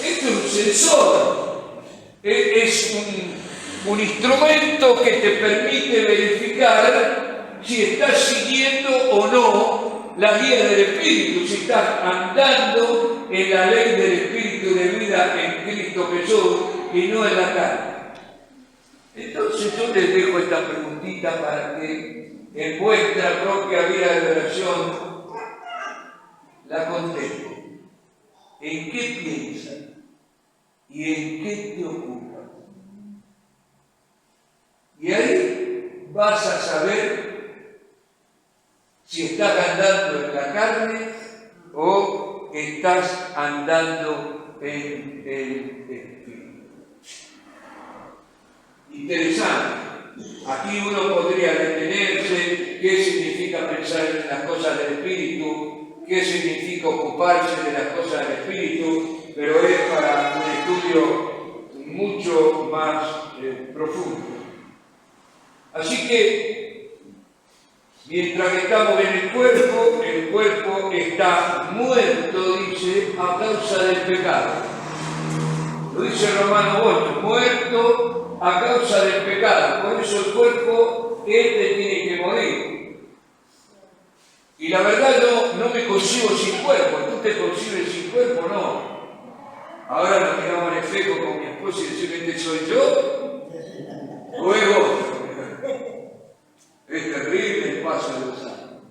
esto es un sensor. Es un instrumento que te permite verificar si estás siguiendo o no la guía del Espíritu, si estás andando en la ley del Espíritu de vida en Cristo Jesús y no en la carne. Entonces yo les dejo esta preguntita para que en vuestra propia vida de oración la contesten. ¿En qué piensan? ¿Y en qué te ocupas? Y ahí vas a saber si estás andando en la carne o estás andando en el Espíritu. Interesante. Aquí uno podría detenerse, qué significa pensar en las cosas del Espíritu, qué significa ocuparse de las cosas del Espíritu, pero es para un estudio mucho más profundo. Así que, mientras que estamos en el cuerpo está muerto, dice, a causa del pecado. Lo dice Romano 8, muerto a causa del pecado. Por eso el cuerpo, tiene que morir. Y la verdad no me concibo sin cuerpo. ¿Tú te concibes sin cuerpo? No. Ahora nos miramos al espejo con mi esposa y decimos, ¿este soy yo? Luego, es terrible el paso de los años.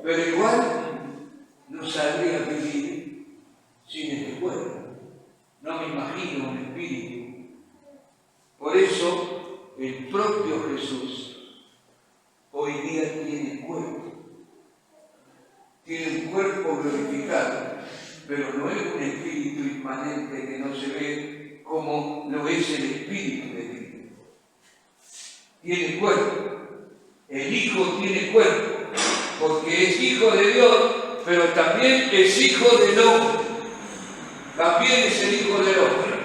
Pero igual no sabría vivir sin este cuerpo. No me imagino un espíritu. Por eso, el propio Jesús hoy día tiene cuerpo. Tiene un cuerpo glorificado, pero no es un espíritu inmanente que no se ve como lo es el Espíritu de Cristo. Tiene cuerpo. El Hijo tiene cuerpo, porque es Hijo de Dios, pero también es Hijo del hombre. También es el Hijo del hombre.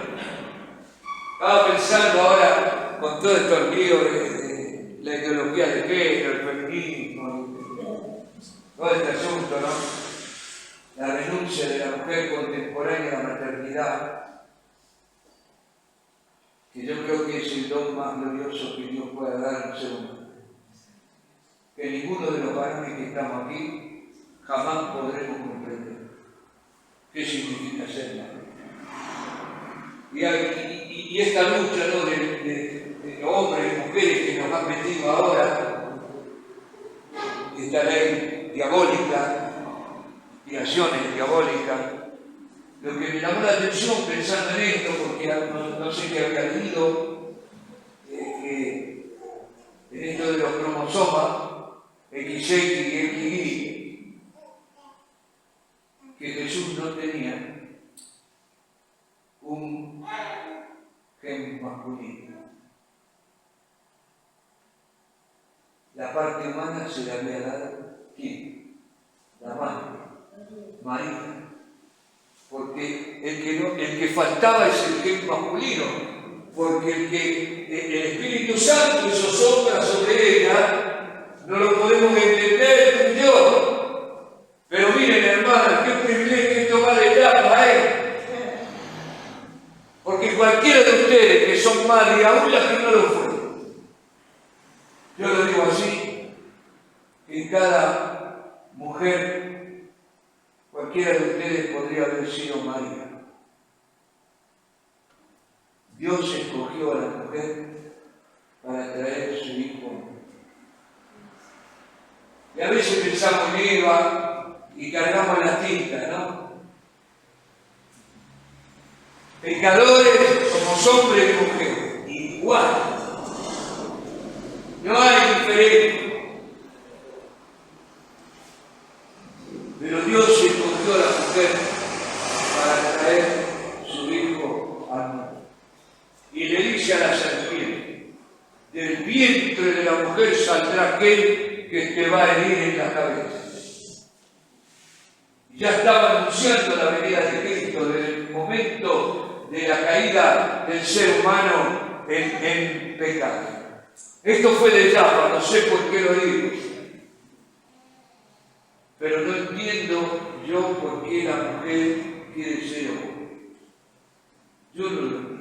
Estaba pensando ahora, con todo estos líos de la ideología de género, el feminismo, todo este asunto, ¿no? La renuncia de la mujer contemporánea a la maternidad, que yo creo que es el don más glorioso que Dios pueda dar a un ser humano. Que ninguno de los varones que estamos aquí jamás podremos comprender qué significa ser madre. Y esta lucha, ¿no?, de hombres y mujeres que nos han metido ahora, esta ley diabólica, inspiraciones diabólicas. Lo que me llamó la atención pensando en esto, porque no sé qué había leído, en esto de los cromosomas, XX y XY, parte humana se le había dado ¿quién? La madre, María. Porque el que faltaba es el gen masculino, porque el Espíritu Santo hizo sombra sobre ella, no lo podemos entender tú y yo. Pero miren, hermanas, qué privilegio esto va de etapa, porque cualquiera de ustedes que son madres, aún las que no lo fueron, yo lo digo así, en cada mujer, cualquiera de ustedes podría haber sido María. Dios escogió a la mujer para traer a su hijo. Y a veces pensamos en Eva y cargamos la tinta, ¿no? Pecadores somos hombres y mujeres, igual. No hay diferencia. Pero Dios escogió a la mujer para traer su hijo al mundo. Y le dice a la serpiente, del vientre de la mujer saldrá aquel que te va a herir en la cabeza. Ya estaba anunciando la venida de Cristo desde el momento de la caída del ser humano en pecado. Esto fue de llama, no sé por qué lo digo. Pero no entiendo yo por qué la mujer quiere ser hombre. Yo no lo entiendo.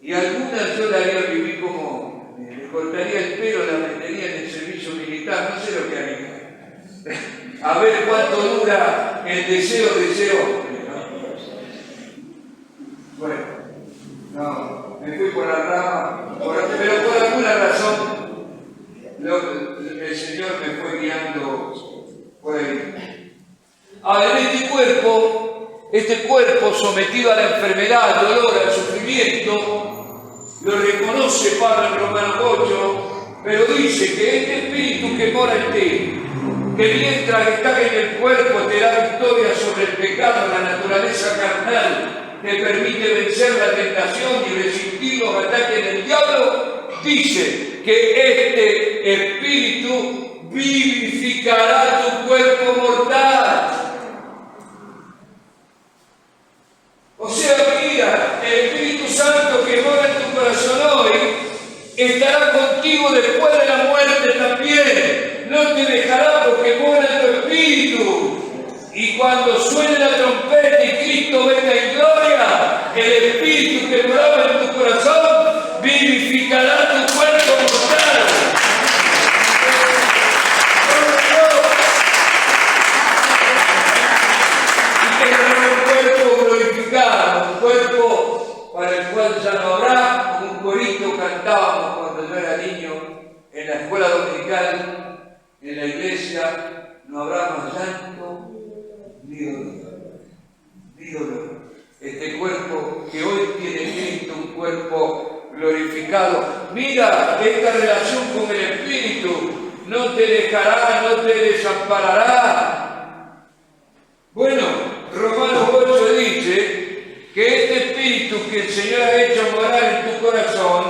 Y algunas yo la haría vivir como, le cortaría el pelo, la metería en el servicio militar, no sé lo que haría. A ver cuánto dura el deseo de ser hombre, ¿no? Bueno, no, me fui por la rama, pero por alguna razón el Señor me fue guiando por ahí. Ahora, en este cuerpo sometido a la enfermedad, al dolor, al sufrimiento, lo reconoce Pablo en Romanos 8, pero dice que este espíritu que mora en ti, que mientras estás en el cuerpo te da victoria sobre el pecado, la naturaleza carnal, te permite vencer la tentación y resistir los ataques del diablo, dice que este espíritu vivificará tu cuerpo mortal. O sea, mira, el Espíritu Santo que mora en tu corazón hoy estará contigo después de la muerte también. No te dejará porque mora en tu espíritu. Y cuando suene la trompeta y Cristo venga en gloria, el Espíritu que moraba en tu corazón vivificará tu cuerpo mortal. Un cuerpo para el cual ya no habrá, como un corito cantábamos cuando yo era niño en la escuela dominical, en la iglesia, no habrá más llanto ni dolor. Este cuerpo que hoy tiene Cristo, un cuerpo glorificado. Mira esta relación con el Espíritu, no te dejará, no te desamparará. Bueno, Romanos 8 dice que este espíritu que el Señor ha hecho morar en tu corazón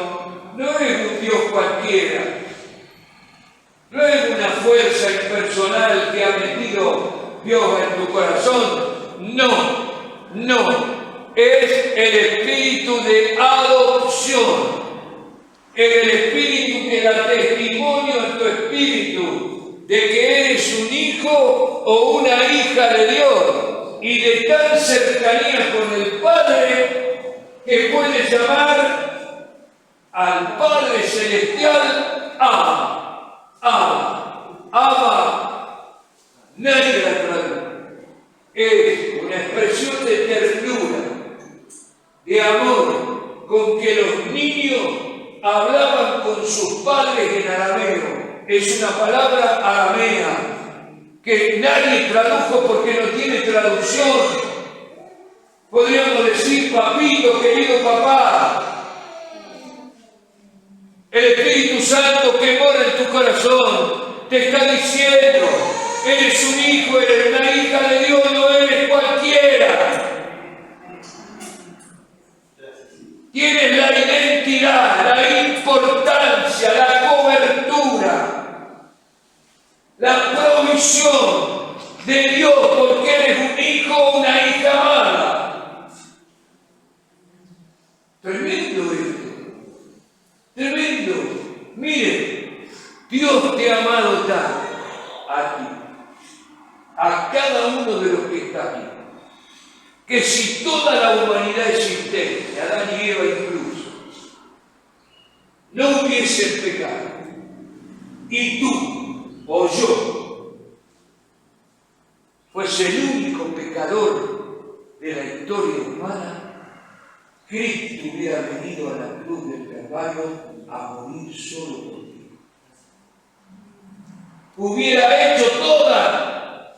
no es un Dios cualquiera, no es una fuerza impersonal que ha metido Dios en tu corazón, no, es el espíritu de adopción, es el espíritu que da testimonio en tu espíritu de que eres un hijo o una hija de Dios. Y de tan cercanía con el Padre que puedes llamar al Padre Celestial Abba. Nadie la traduce. Es una expresión de ternura, de amor, con que los niños hablaban con sus padres en arameo. Es una palabra aramea que nadie tradujo porque no tiene traducción. Podríamos decir, papito, querido papá. El Espíritu Santo que mora en tu corazón te está diciendo, eres un hijo, eres una hija de Dios, no eres cualquiera. Tienes la identidad, la imposibilidad importancia, la cobertura, la provisión de Dios, porque eres un hijo o una hija amada. Tremendo esto, tremendo. Mire, Dios te ha amado tanto a ti, a cada uno de los que está aquí, que si toda la humanidad existente, Adán y Eva incluso, no hubiesen pecado, y tú o yo fuese el único pecador de la historia humana, Cristo hubiera venido a la cruz del Calvario a morir solo por ti. Hubiera hecho toda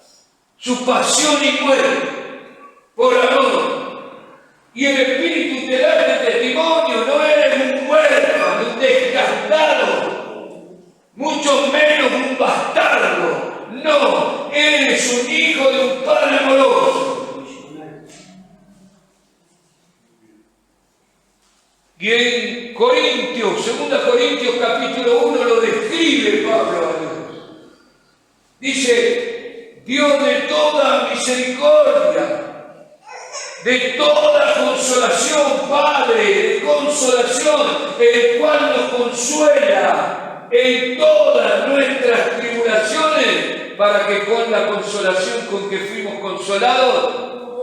su pasión y muerte por amor. Y el Espíritu te da este testimonio, no eres un huérfano, un desgastado, mucho menos un bastardo. No, eres un hijo de un Padre amoroso. Y en Corintios, 2 Corintios capítulo 1 lo describe Pablo a Dios. Dice, Dios de toda misericordia, de toda consolación, Padre de consolación, el cual nos consuela en todas nuestras tribulaciones, para que con la consolación con que fuimos consolados,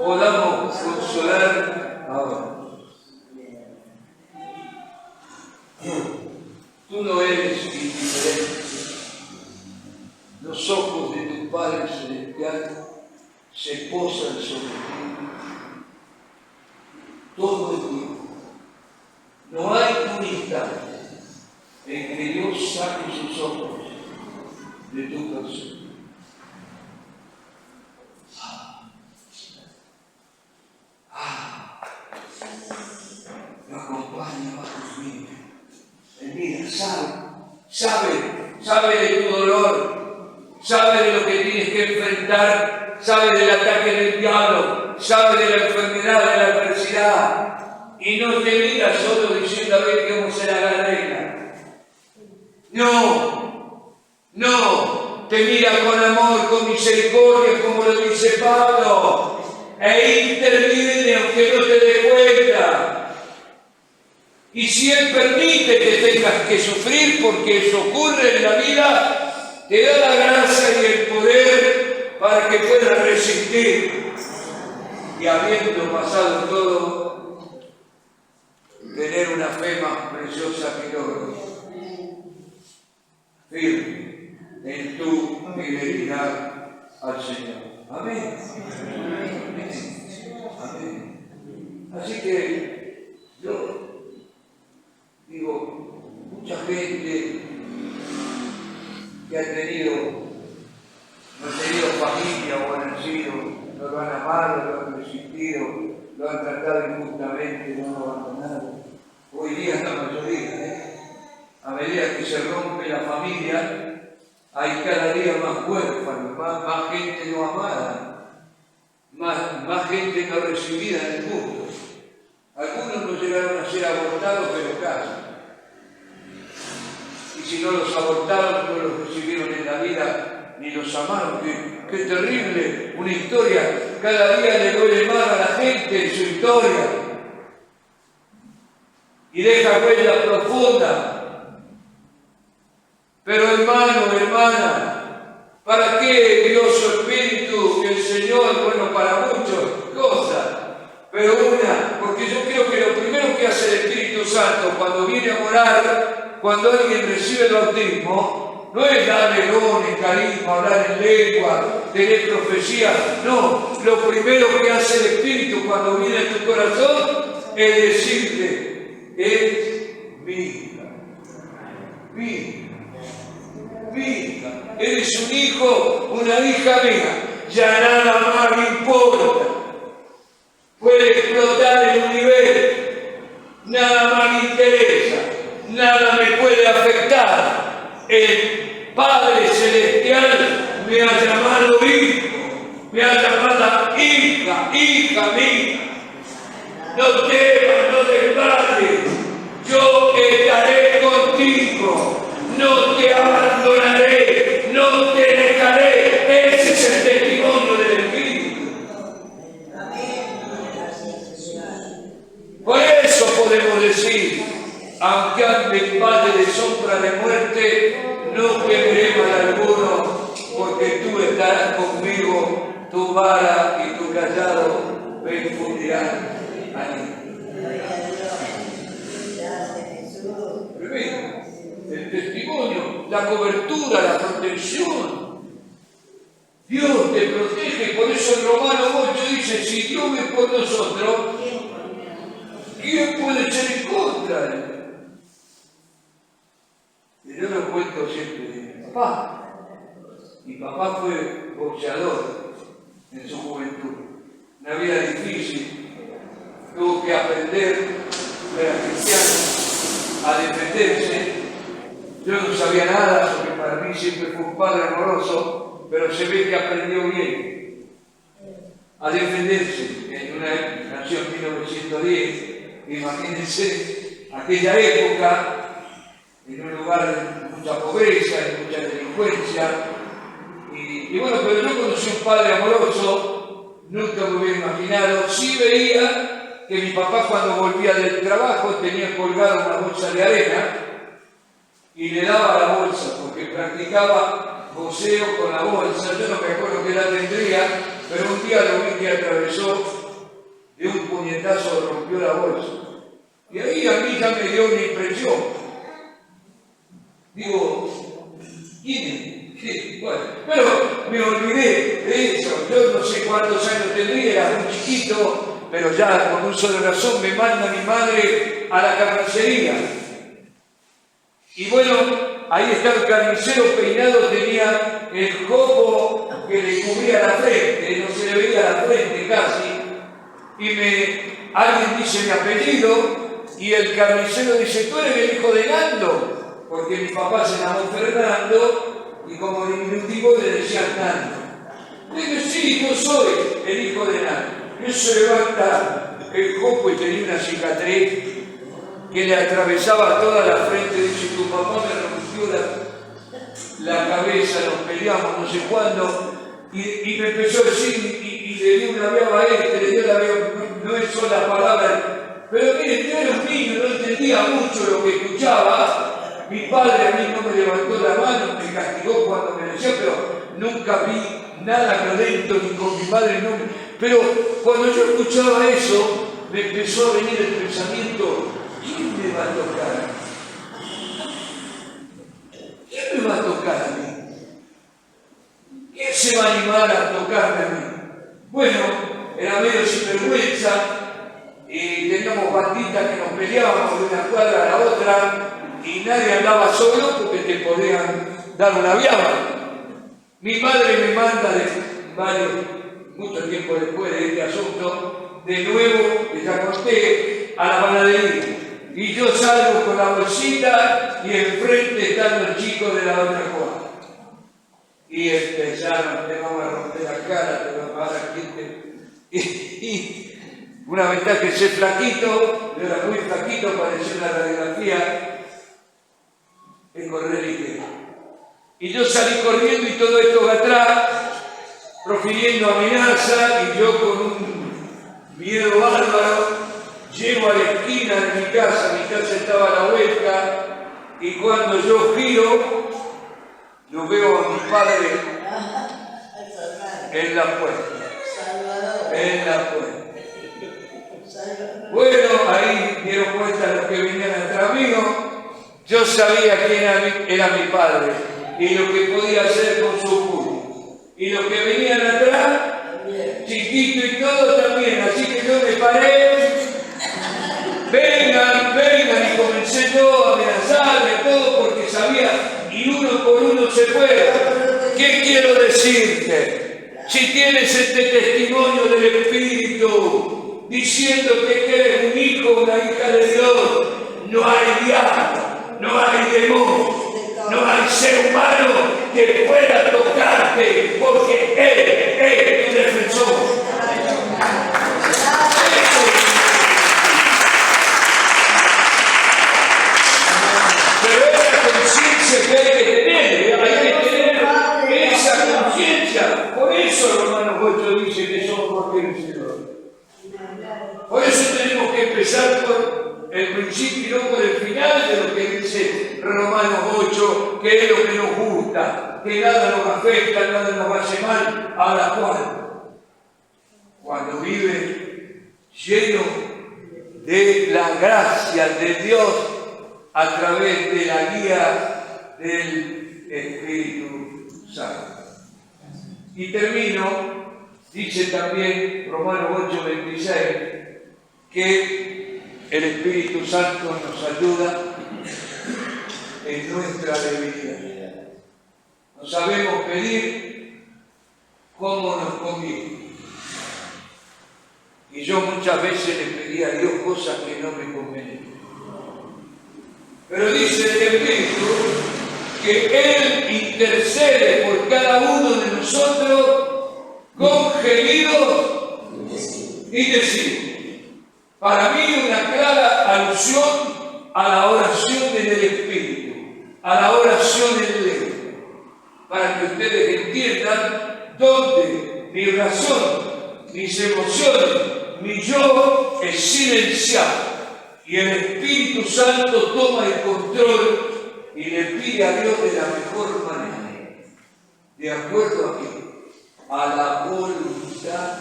podamos consolar ahora. Tú no eres indiferente. Los ojos de tu Padre Celestial se posan sobre ti todo el tiempo. No hay un instante en que Dios saque sus ojos de tu persona. Lo acompaña bajo tus vidas. Mira, sabe de tu dolor, sabe de lo que tienes que enfrentar, sabe del ataque del diablo, sabe de la enfermedad, de la adversidad, y no te mira solo diciendo a ver cómo será la reina. No, te mira con amor, con misericordia, como lo dice Pablo, e interviene aunque no te des cuenta. Y si Él permite que tengas que sufrir, porque eso ocurre en la vida, te da la gracia y el poder para que puedas resistir. Y habiendo pasado todo, tener una fe más preciosa que oro. Firme en tu fidelidad al Señor. Amén. Amén. Así que yo digo, mucha gente que ha tenido, no ha tenido familia o han nacido, no lo han amado, lo han resistido, lo han tratado injustamente, no lo han abandonado. Hoy día es la mayoría, a medida que se rompe la familia, hay cada día más huérfanos, más gente no amada, más gente no recibida en el mundo. Algunos no llegaron a ser abortados, pero casi. Y si no los abortaron, no los recibieron en la vida, ni los amaron. ¡Qué terrible! Una historia. Cada día le duele más a la gente en su historia. Y deja huella profunda. Pero hermano, ¿para qué Dios su Espíritu, el Señor, bueno, para muchas cosas? Pero porque yo creo que lo primero que hace el Espíritu Santo cuando viene a morar, cuando alguien recibe el bautismo, no es darle dones, carisma, hablar en lengua, tener profecía. No, lo primero que hace el Espíritu cuando viene a tu corazón es decirte, es mi hija, eres un hijo, una hija mía, ya nada más me importa. Puede explotar el universo, nada más me interesa, nada me puede afectar. El Padre Celestial me ha llamado hijo, me ha llamado hija mía. No temas, no desmayes, yo estaré contigo, no te abandonaré, no te dejaré. Ese es el testimonio del Espíritu. Por eso podemos decir, aunque ande en valle de sombra de muerte, no temeré mal alguno, porque tú estarás conmigo, tu vara y tu callado me infundirán ánimo. El testimonio, la cobertura, la protección. Dios te protege, por eso en Romanos 8 dice, si Dios es por nosotros, ¿quién puede ser en contra de él? Y yo lo cuento siempre de mi papá. Mi papá fue boxeador en su juventud. Una vida difícil. Tuvo que aprender, era cristiano, a defenderse. Yo no sabía nada, porque para mí siempre fue un padre amoroso, pero se ve que aprendió bien a defenderse. En una época, nació en 1910, imagínense, aquella época, en un lugar de mucha pobreza, de mucha delincuencia. Y bueno, pero yo conocí un padre amoroso, nunca me hubiera imaginado. Sí veía que mi papá cuando volvía del trabajo tenía colgada una bolsa de arena y le daba la bolsa, porque practicaba boxeo con la bolsa. Yo no me acuerdo qué edad tendría, pero un día lo vi que atravesó, de un puñetazo rompió la bolsa. Y ahí a mí ya me dio una impresión. Digo, ¿quién es? Sí, bueno, pero me olvidé de eso. Yo no sé cuántos años tendría, era muy chiquito, pero ya por un solo razón me manda mi madre a la carnicería. Y bueno, ahí está el carnicero peinado, tenía el copo que le cubría la frente, no se le veía la frente casi. Y alguien dice mi apellido, y el carnicero dice, ¿tú eres el hijo de Nando? Porque mi papá se llamó Fernando, y como diminutivo le decían Nando. Le digo, sí, yo soy el hijo de Nando. Y él se levanta el copo y tenía una cicatriz que le atravesaba toda la frente. Dice, tu papá me rompió la cabeza, nos peleamos no sé cuándo, y me empezó a decir, y le dio una viaba a este, le dio la viaba, no es sola palabra, pero miren, yo era un niño, no entendía mucho lo que escuchaba. Mi padre a mí no me levantó la mano, me castigó cuando me decía, pero nunca vi nada violento ni con mi madre, no. Pero cuando yo escuchaba eso, me empezó a venir el pensamiento, ¿quién me va a tocar? ¿Quién me va a tocar a mí? ¿Quién se va a animar a tocarme a mí? Bueno, era medio sinvergüenza, y teníamos banditas que nos peleábamos de una cuadra a la otra, y nadie andaba solo porque te podían dar una viaba. Mi madre me manda mucho tiempo después de este asunto, de nuevo, que ya conté, a la panadería. Y yo salgo con la bolsita y enfrente están los chicos de la otra cuadra. Y empezaron, te vamos a romper la cara, te vamos a dar y una ventaja que ese flaquito, yo era muy flaquito, parecía una radiografía, en correr ligero. Y yo salí corriendo y todo esto de atrás, profiriendo amenaza, y yo con un miedo bárbaro, llego a la esquina de mi casa estaba a la vuelta, y cuando yo giro, lo veo a mi padre en la puerta. En la puerta. Bueno, ahí dieron cuenta los que venían atrás mío. Yo sabía quién era mi padre y lo que podía hacer con su puño. Y los que venían atrás, chiquito y todo también. Así que yo me paré, vengan, y comencé todo a amenazarme, todo porque sabía, y uno por uno se fue. ¿Qué quiero decirte? Si tienes este testimonio del Espíritu, diciéndote que eres un hijo, una hija de Dios, no hay diablo, no hay demonio, no hay ser humano que pueda tocarte, porque Él es tu defensor. es lo que nos gusta, que nada nos afecta, nada nos hace mal, a la cual, cuando vive lleno de la gracia de Dios a través de la guía del Espíritu Santo. Y termino, dice también Romanos 8:26, que el Espíritu Santo nos ayuda en nuestra debilidad. No sabemos pedir como nos conviene. Y yo muchas veces le pedí a Dios cosas que no me convenían. Pero dice el Espíritu que Él intercede por cada uno de nosotros con gemidos indecibles. Para mí una clara alusión a la oración en el Espíritu, a la oración en lengua, para que ustedes entiendan dónde mi razón, mis emociones, mi yo es silenciado y el Espíritu Santo toma el control y le pide a Dios de la mejor manera, de acuerdo a qué, a la voluntad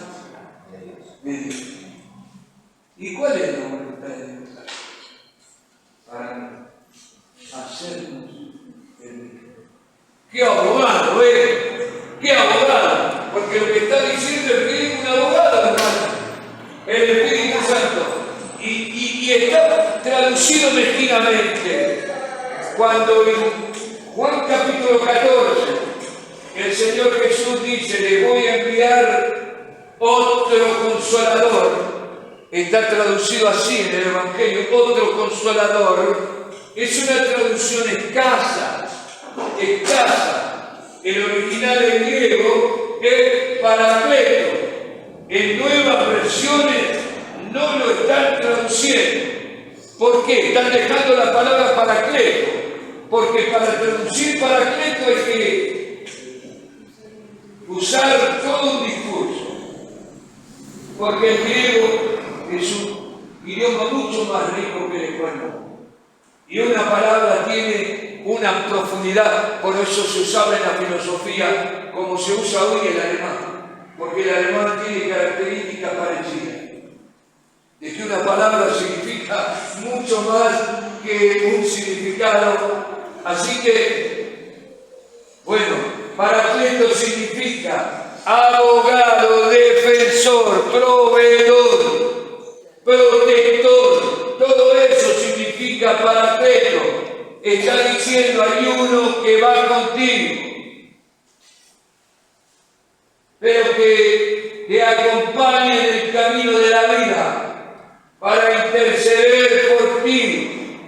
de Dios. ¿Y cuál es la voluntad de Dios? Para hacernos el bien. ¡Qué abogado, ¡Qué abogado! Porque lo que está diciendo es que es un abogado, hermano, el Espíritu Santo. Y está traducido mezquinamente. Cuando en Juan capítulo 14, el Señor Jesús dice, le voy a enviar otro consolador. Está traducido así en el Evangelio, otro consolador. Es una traducción escasa. El original en griego es Paracleto. En nuevas versiones no lo están traduciendo. ¿Por qué? Están dejando la palabra Paracleto. Porque para traducir Paracleto hay que usar todo un discurso. Porque el griego es un idioma mucho más rico que el español. Y una palabra tiene una profundidad, por eso se usaba en la filosofía como se usa hoy el alemán, porque el alemán tiene características parecidas, de que una palabra significa mucho más que un significado. Así que, bueno, Paracleto significa abogado, defensor, proveedor, protector, todo eso significa Paracleto. Está diciendo, hay uno que va contigo, pero que te acompañe en el camino de la vida para interceder por ti,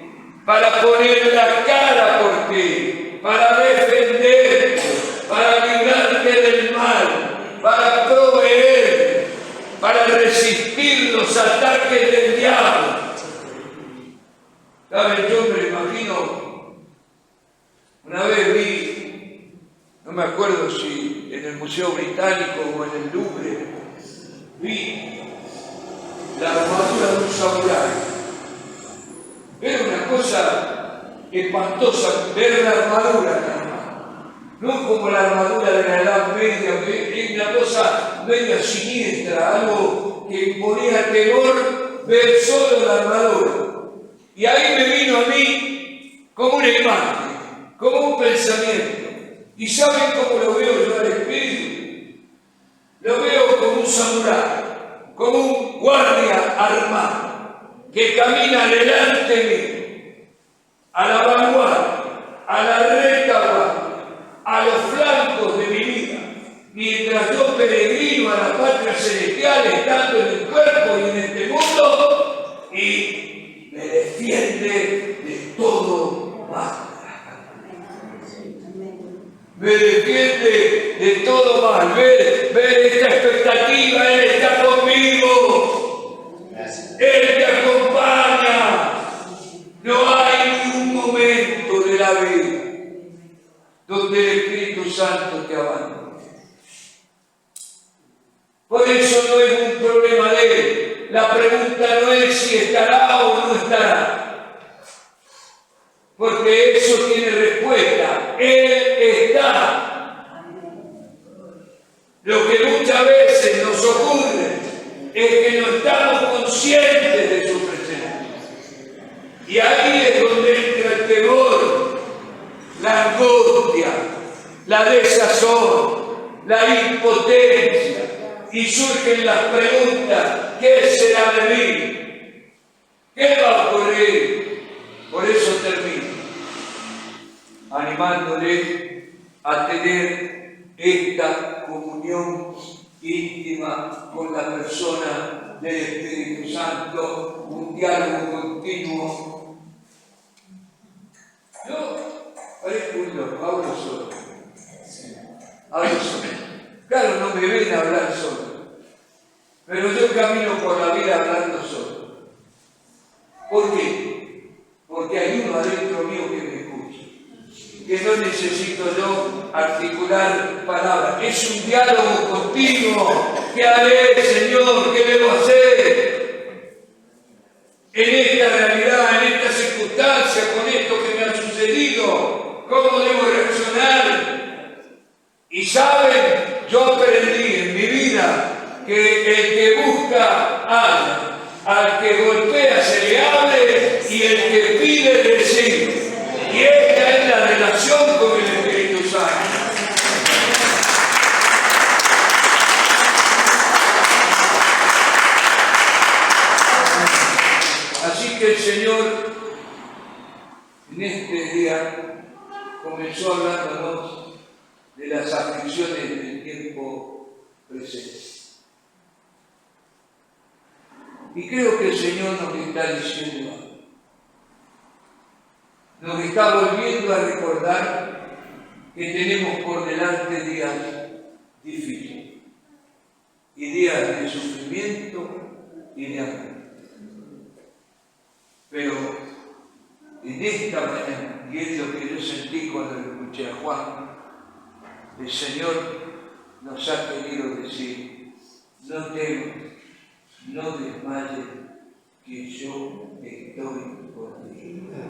para poner la cara por ti, para defenderte, para librarte del mal, para proveer, para resistir los ataques del diablo. ¿Saben? Yo me lo imagino, una vez vi, no me acuerdo si en el Museo Británico o en el Louvre, vi la armadura de un samurái. Era una cosa espantosa ver la armadura, no como la armadura de la Edad Media, que es una cosa media siniestra, algo que ponía temor ver solo la armadura. Y ahí me vino a mí como una imagen, como un pensamiento. ¿Y saben cómo lo veo yo al Espíritu? Lo veo como un samurái, como un guardia armado, que camina delante mío, a la vanguardia, a la retaguardia, a los flancos de mi vida, mientras yo peregrino a la patria celestial, estando en el cuerpo y en este mundo, y me defiende de todo mal. Me defiende de todo mal. Ver esta expectativa, Él está conmigo. Él te acompaña. No hay ningún momento de la vida donde el Espíritu Santo te abandone. Por eso no es un problema de Él. La pregunta no es si estará o no estará. Porque eso tiene respuesta. Él la desazón, la impotencia, y surgen las preguntas: ¿qué será de mí? ¿Qué va a ocurrir? Por eso termino animándole a tener esta comunión íntima con la persona del Espíritu Santo, un diálogo continuo. Yo parezco un loco, hablo solo. Claro, no me ven hablar solo, pero yo camino por la vida hablando solo. ¿Por qué? Porque hay uno adentro mío que me escucha, que no necesito yo articular palabras. Es un diálogo continuo. ¿Qué haré, Señor? ¿Qué debo hacer en esta realidad, en esta circunstancia, con esto que me ha sucedido? ¿Cómo debo reaccionar? Y saben, yo aprendí en mi vida que el que busca halla, al que golpea se le abre y el que pide recibe. Y esta es la relación con el Espíritu Santo. Así que el Señor en este día comenzó hablándonos de las aflicciones del tiempo presente. Y creo que el Señor nos está diciendo algo. Nos está volviendo a recordar que tenemos por delante días difíciles y días de sufrimiento y de hambre. Pero en esta mañana, y es lo que yo sentí cuando lo escuché a Juan, el Señor nos ha querido decir: no temas, no desmayes, que yo estoy contigo.